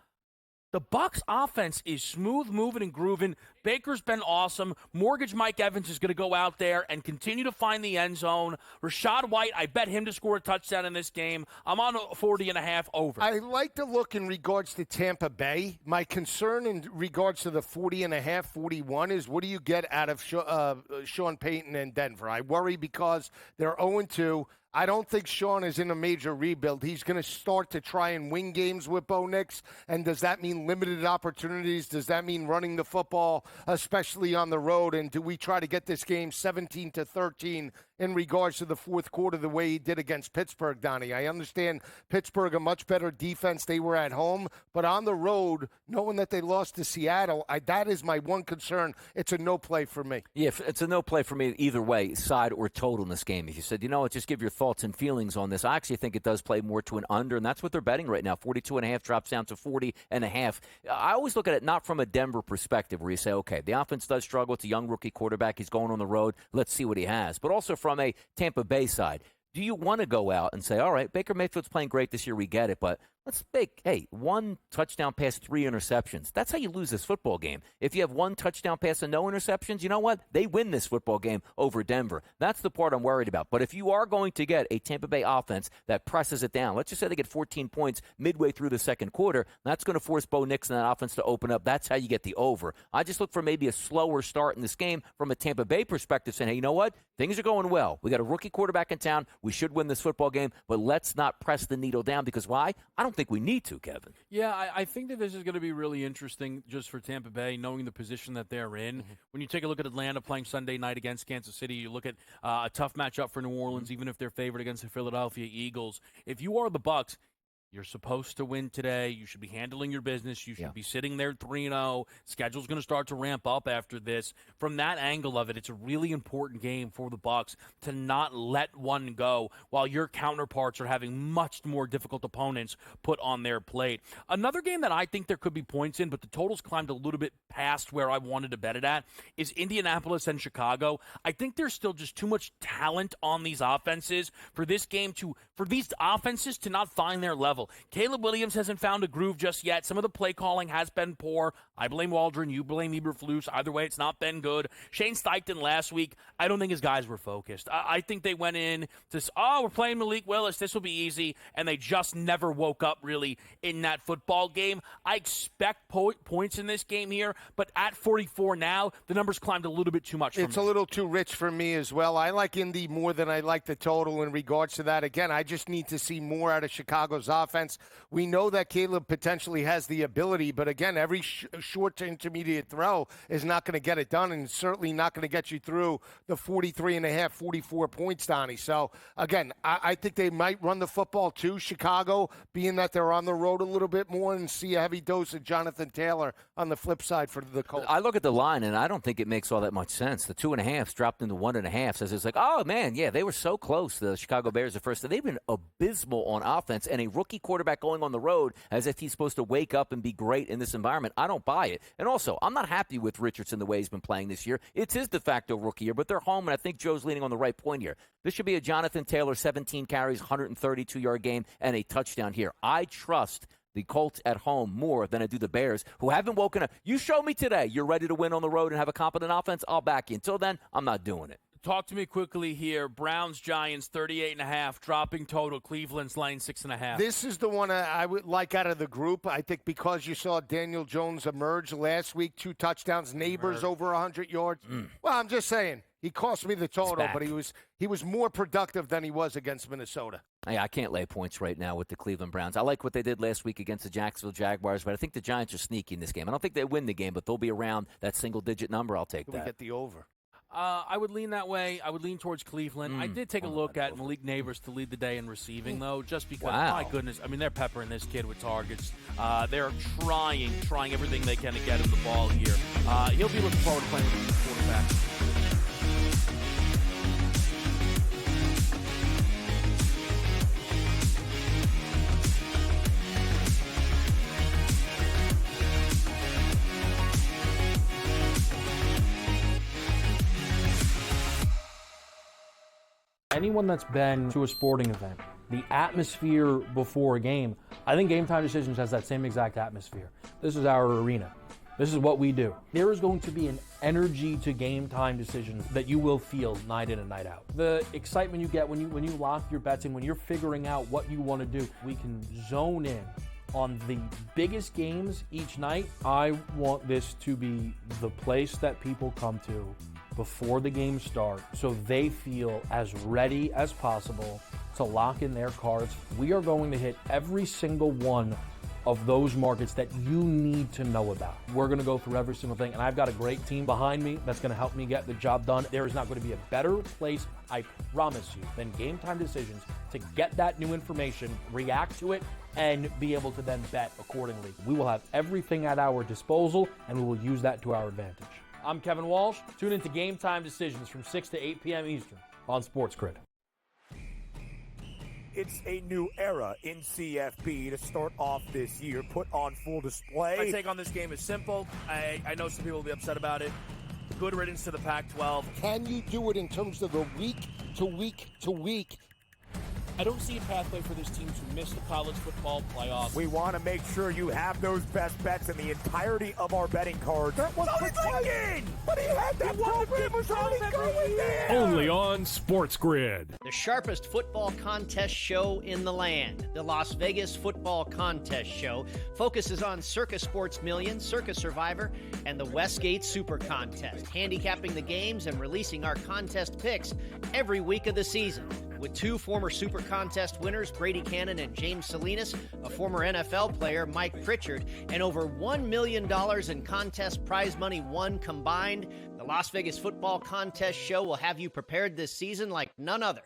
The Bucs offense is smooth moving and grooving. Baker's been awesome. Mortgage Mike Evans is going to go out there and continue to find the end zone. Rashad White, I bet him to score a touchdown in this game. I'm on 40.5 over. I like the look in regards to Tampa Bay. My concern in regards to the 40.5, 41 is what do you get out of Sean Payton and Denver? I worry because they're 0-2. I don't think Sean is in a major rebuild. He's going to start to try and win games with Bo Nix. And does that mean limited opportunities? Does that mean running the football, especially on the road? And do we try to get this game 17-13 in regards to the fourth quarter the way he did against Pittsburgh, Donnie? I understand Pittsburgh, a much better defense. They were at home. But on the road, knowing that they lost to Seattle, that is my one concern. It's a no play for me. Yeah, it's a no play for me either way, side or total in this game. If you said, you know what, just give your thoughts and feelings on this. I actually think it does play more to an under, and that's what they're betting right now. 42.5 drops down to 40.5. I always look at it not from a Denver perspective where you say, okay, the offense does struggle. It's a young rookie quarterback. He's going on the road. Let's see what he has. But also from a Tampa Bay side. Do you want to go out and say, all right, Baker Mayfield's playing great this year, we get it, but let's make, hey, 1 touchdown pass, 3 interceptions. That's how you lose this football game. If you have 1 touchdown pass and no interceptions, you know what? They win this football game over Denver. That's the part I'm worried about. But if you are going to get a Tampa Bay offense that presses it down, let's just say they get 14 points midway through the second quarter, that's going to force Bo Nix and that offense to open up. That's how you get the over. I just look for maybe a slower start in this game from a Tampa Bay perspective, saying, hey, you know what? Things are going well. We got a rookie quarterback in town. We should win this football game, but let's not press the needle down because why? I don't think we need to, Kevin. Yeah, I think that this is going to be really interesting just for Tampa Bay, knowing the position that they're in. Mm-hmm. When you take a look at Atlanta playing Sunday night against Kansas City, you look at a tough matchup for New Orleans, even if they're favored against the Philadelphia Eagles. If you are the Bucs, you're supposed to win today. You should be handling your business. You should be sitting there 3-0. Schedule's going to start to ramp up after this. From that angle of it, it's a really important game for the Bucs to not let one go while your counterparts are having much more difficult opponents put on their plate. Another game that I think there could be points in, but the total's climbed a little bit past where I wanted to bet it at, is Indianapolis and Chicago. I think there's still just too much talent on these offenses for this game for these offenses to not find their level. Caleb Williams hasn't found a groove just yet. Some of the play calling has been poor. I blame Waldron. You blame Eberflus. Either way, it's not been good. Shane Steichen last week, I don't think his guys were focused. I think they went in to, we're playing Malik Willis. This will be easy. And they just never woke up really in that football game. I expect points in this game here, but at 44 now, the numbers climbed a little bit too much for It's a little too rich for me as well. I like Indy more than I like the total in regards to that. Again, I just need to see more out of Chicago's offense. We know that Caleb potentially has the ability, but again, every short to intermediate throw is not going to get it done, and certainly not going to get you through the 43.5, 44 points, Donnie. So, again, I think they might run the football too, Chicago, being that they're on the road a little bit more, and see a heavy dose of Jonathan Taylor on the flip side for the Colts. I look at the line, and I don't think it makes all that much sense. The 2.5s dropped into 1.5, says it's like, oh, man, yeah, they were so close, the Chicago Bears at first. They've been abysmal on offense, and a rookie quarterback going on the road as if he's supposed to wake up and be great in this environment. I don't buy it. And also, I'm not happy with Richardson the way he's been playing this year. It's his de facto rookie year, but they're home, and I think Joe's leaning on the right point here. This should be a Jonathan Taylor 17 carries, 132-yard game, and a touchdown here. I trust the Colts at home more than I do the Bears, who haven't woken up. You show me today you're ready to win on the road and have a competent offense, I'll back you. Until then, I'm not doing it. Talk to me quickly here. Browns-Giants, 38.5, dropping total. Cleveland's laying 6.5. This is the one I would like out of the group. I think because you saw Daniel Jones emerge last week, 2 touchdowns, Neighbors over 100 yards. Well, I'm just saying, he cost me the total, but he was more productive than he was against Minnesota. Hey, I can't lay points right now with the Cleveland Browns. I like what they did last week against the Jacksonville Jaguars, but I think the Giants are sneaky in this game. I don't think they win the game, but they'll be around that single-digit number. I'll take that. We get the over. I would lean that way. I would lean towards Cleveland. I did take a look at Malik Neighbors to lead the day in receiving, though, just because, my goodness, I mean, they're peppering this kid with targets. They're trying everything they can to get him the ball here. He'll be looking forward to playing with the quarterback. Anyone that's been to a sporting event, the atmosphere before a game, I think Game Time Decisions has that same exact atmosphere. This is our arena. This is what we do. There is going to be an energy to game time decisions that you will feel night in and night out. The excitement you get when you lock your bets in, when you're figuring out what you want to do, we can zone in on the biggest games each night. I want this to be the place that people come to before the games start so they feel as ready as possible to lock in their cards. We are going to hit every single one of those markets that you need to know about. We're going to go through every single thing, and I've got a great team behind me that's going to help me get the job done. There is not going to be a better place, I promise you, than Game Time Decisions to get that new information, react to it, and be able to then bet accordingly. We will have everything at our disposal, and we will use that to our advantage. I'm Kevin Walsh. Tune into Game Time Decisions from 6 to 8 p.m. Eastern on SportsGrid. It's a new era in CFB to start off this year, put on full display. My take on this game is simple. I know some people will be upset about it. Good riddance to the Pac-12. Can you do it in terms of the week to week to week? I don't see a pathway for this team to miss the college football playoffs. We want to make sure you have those best bets in the entirety of our betting cards. That was thinking, but he had that program was already going there. Only on SportsGrid. The sharpest football contest show in the land, the Las Vegas Football Contest Show, focuses on Circa Sports Million, Circa Survivor, and the Westgate Super Contest, handicapping the games and releasing our contest picks every week of the season. With two former Super Contest winners, Brady Cannon and James Salinas, a former NFL player, Mike Pritchard, and over $1 million in contest prize money won combined, the Las Vegas Football Contest Show will have you prepared this season like none other.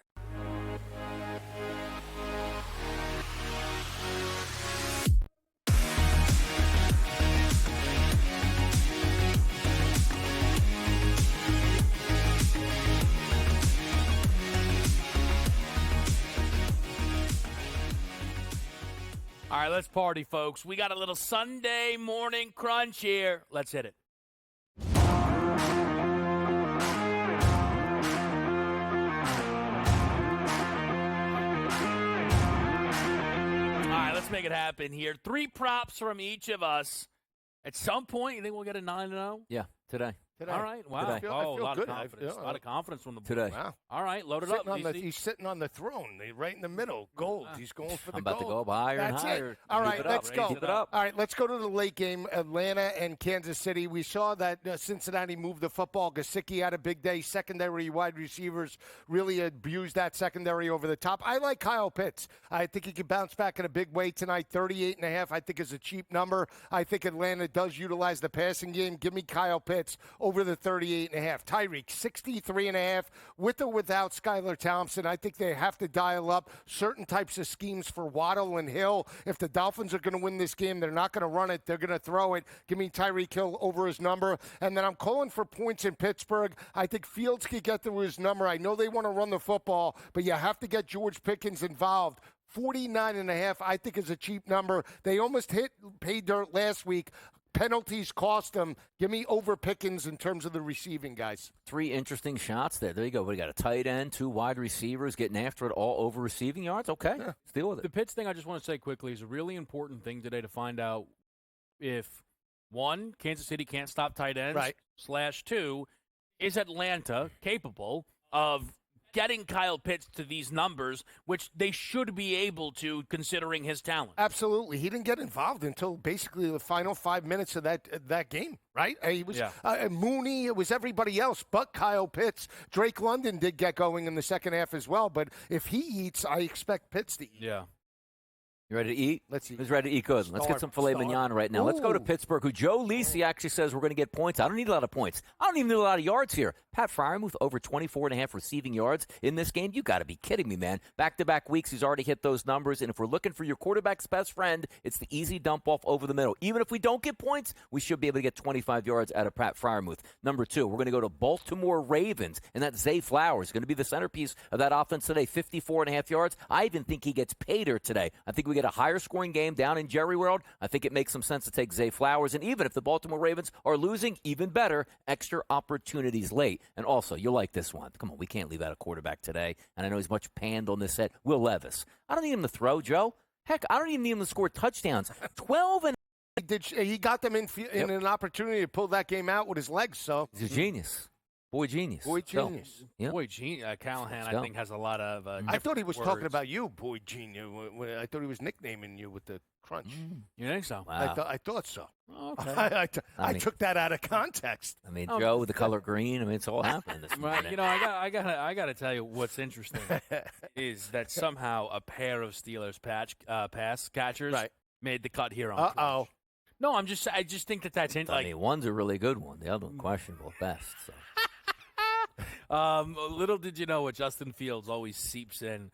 All right, let's party, folks. We got a little Sunday morning crunch here. Let's hit it. All right, let's make it happen here. 3 props from each of us. At some point, you think we'll get a 9-0? Yeah, today. All right. Wow. I feel a lot good. of confidence. A lot of confidence from the board. Today. Wow. All right, load it up, Lisi. He's sitting on the throne, right in the middle. Gold. He's going for the I'm gold. about to go up higher and That's higher. it. All right, Keep it let's up. go. Keep it up. All right, let's go to the late game, Atlanta and Kansas City. We saw that Cincinnati moved the football. Gesicki had a big day. Secondary wide receivers really abused that secondary over the top. I like Kyle Pitts. I think he can bounce back in a big way tonight. 38.5, I think, is a cheap number. I think Atlanta does utilize the passing game. Give me Kyle Pitts over the 38.5. Tyreek, 63.5, with or without Skylar Thompson. I think they have to dial up certain types of schemes for Waddle and Hill. If the Dolphins are going to win this game, they're not going to run it. They're going to throw it. Give me Tyreek Hill over his number. And then I'm calling for points in Pittsburgh. I think Fields could get through his number. I know they want to run the football, but you have to get George Pickens involved. 49.5, I think, is a cheap number. They almost hit pay dirt last week. Penalties cost them. Give me over Pickens in terms of the receiving, guys. 3 interesting shots there. There you go. We got a tight end, 2 wide receivers getting after it all over receiving yards. Okay, Yeah. let's deal with it. The Pitts thing I just want to say quickly is a really important thing today to find out if, 1, Kansas City can't stop tight ends, Right. /2, is Atlanta capable of getting Kyle Pitts to these numbers, which they should be able to considering his talent. Absolutely. He didn't get involved until basically the final 5 minutes of that game, right? He was Mooney. It was everybody else but Kyle Pitts. Drake London did get going in the second half as well, but if he eats, I expect Pitts to eat. Yeah. You ready to eat? Let's eat. Who's ready to eat good? Let's get some filet mignon right now. Let's go to Pittsburgh, who Joe Lisi actually says we're going to get points. I don't need a lot of points. I don't even need a lot of yards here. Pat Fryermuth over 24.5 receiving yards in this game. You got to be kidding me, man. Back-to-back weeks, he's already hit those numbers. And if we're looking for your quarterback's best friend, it's the easy dump off over the middle. Even if we don't get points, we should be able to get 25 yards out of Pat Fryermuth. Number 2, we're going to go to Baltimore Ravens, and that's Zay Flowers. Going to be the centerpiece of that offense today, 54.5 yards. I even think he gets paid today. I think we get a higher scoring game down in Jerry World. I think it makes some sense to take Zay Flowers. And even if the Baltimore Ravens are losing, even better, extra opportunities late. And also, you'll like this one. Come on, we can't leave out a quarterback today. And I know he's much panned on this set. Will Levis. I don't need him to throw, Joe. Heck, I don't even need him to score touchdowns. 12 and He got them in an opportunity to pull that game out with his legs. So he's a genius. Boy genius. Boy genius. Yep. Boy genius. Callahan, I think, has a lot of I thought he was words. talking about you, boy genius. I thought he was nicknaming you with the crunch. You think so? Wow. I thought so. Okay. I took that out of context. I mean, Joe with the color green. I mean, it's all happening this morning. You know, I gotta tell you what's interesting is that somehow a pair of Steelers pass catchers made the cut here on. Uh-oh. No, I just think that's I mean, one's a really good one. The other one questionable at best. So. Little did you know what Justin Fields always seeps in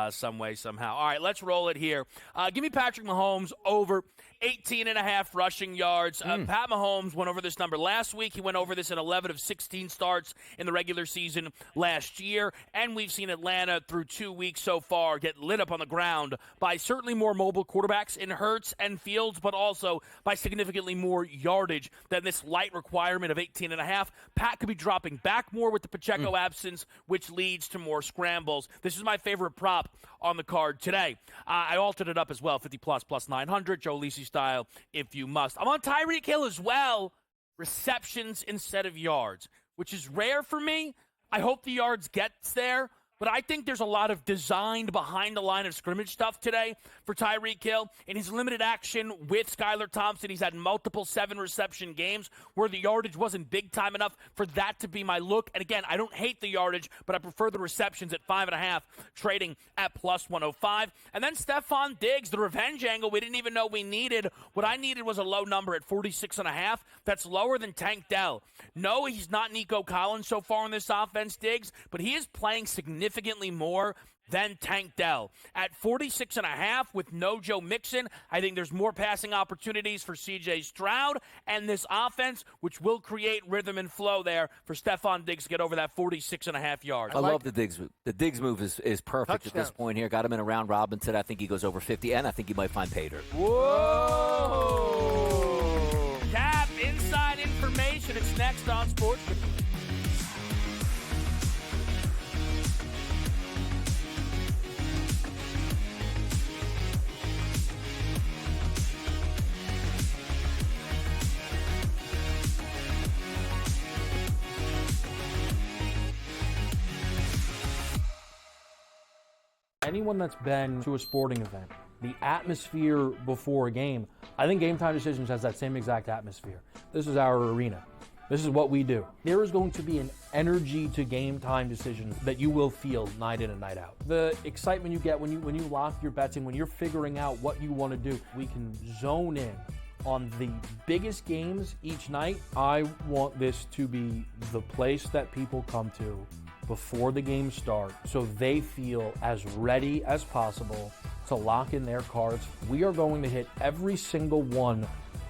some way, somehow. All right, let's roll it here. Give me Patrick Mahomes over 18.5 rushing yards. Pat Mahomes went over this number last week. He went over this in 11 of 16 starts in the regular season last year. And we've seen Atlanta through 2 weeks so far get lit up on the ground by certainly more mobile quarterbacks in Hurts and Fields, but also by significantly more yardage than this light requirement of 18.5. Pat could be dropping back more with the Pacheco absence, which leads to more scrambles. This is my favorite prop on the card today. I altered it up as well, 50 plus 900, Joe Lisi style, if you must. I'm on Tyreek Hill as well, receptions instead of yards, which is rare for me. I hope the yards gets there, but I think there's a lot of designed behind the line of scrimmage stuff today for Tyreek Hill. In his limited action with Skylar Thompson, he's had multiple 7-reception games where the yardage wasn't big time enough for that to be my look. And again, I don't hate the yardage, but I prefer the receptions at 5.5, trading at plus 105. And then Stephon Diggs, the revenge angle we didn't even know we needed. What I needed was a low number at 46.5. That's lower than Tank Dell. No, he's not Nico Collins so far in this offense, Diggs, but he is playing significantly more than Tank Dell. At 46.5 with no Joe Mixon, I think there's more passing opportunities for C.J. Stroud and this offense, which will create rhythm and flow there for Stephon Diggs to get over that 46.5 yards. I love the Diggs move. The Diggs move is perfect at this point here. Got him in a round robin today. I think he goes over 50, and I think he might find pay dirt. Whoa! Cap inside information. It's next on SportsGrid. Anyone that's been to a sporting event, the atmosphere before a game, I think Game Time Decisions has that same exact atmosphere. This is our arena. This is what we do. There is going to be an energy to Game Time Decisions that you will feel night in and night out. The excitement you get when you lock your bets in, when you're figuring out what you want to do, we can zone in on the biggest games each night. I want this to be the place that people come to before the games start so they feel as ready as possible to lock in their cards. We are going to hit every single one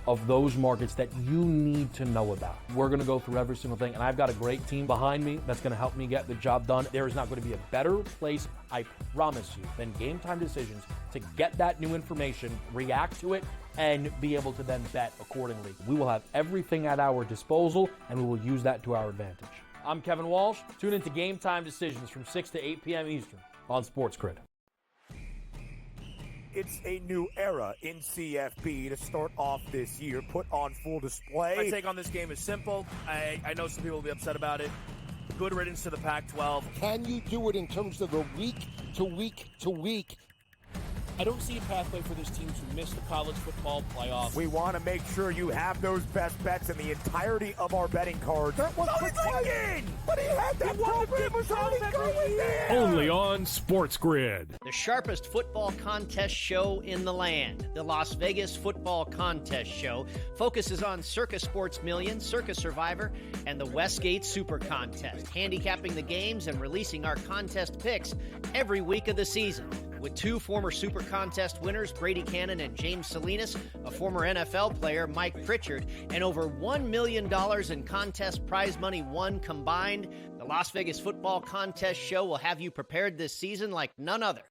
of those markets that you need to know about. We're going to go through every single thing, and I've got a great team behind me that's going to help me get the job done. There is not going to be a better place, I promise you, than Game Time Decisions to get that new information, react to it, and be able to then bet accordingly. We will have everything at our disposal, and we will use that to our advantage. I'm Kevin Walsh. Tune into Game Time Decisions from 6 to 8 p.m. Eastern on SportsGrid. It's a new era in CFB to start off this year, put on full display. My take on this game is simple. I know some people will be upset about it. Good riddance to the Pac-12. Can you do it in terms of a week to week to week? I don't see a pathway for this team to miss the college football playoff. We want to make sure you have those best bets in the entirety of our betting cards. That was thinking! But he had that program was already going there! Only on SportsGrid. The sharpest football contest show in the land, the Las Vegas Football Contest Show, focuses on Circa Sports Million, Circa Survivor, and the Westgate Super Contest, handicapping the games and releasing our contest picks every week of the season. With two former Super Contest winners, Brady Cannon and James Salinas, a former NFL player, Mike Pritchard, and over $1 million in contest prize money won combined, the Las Vegas Football Contest Show will have you prepared this season like none other.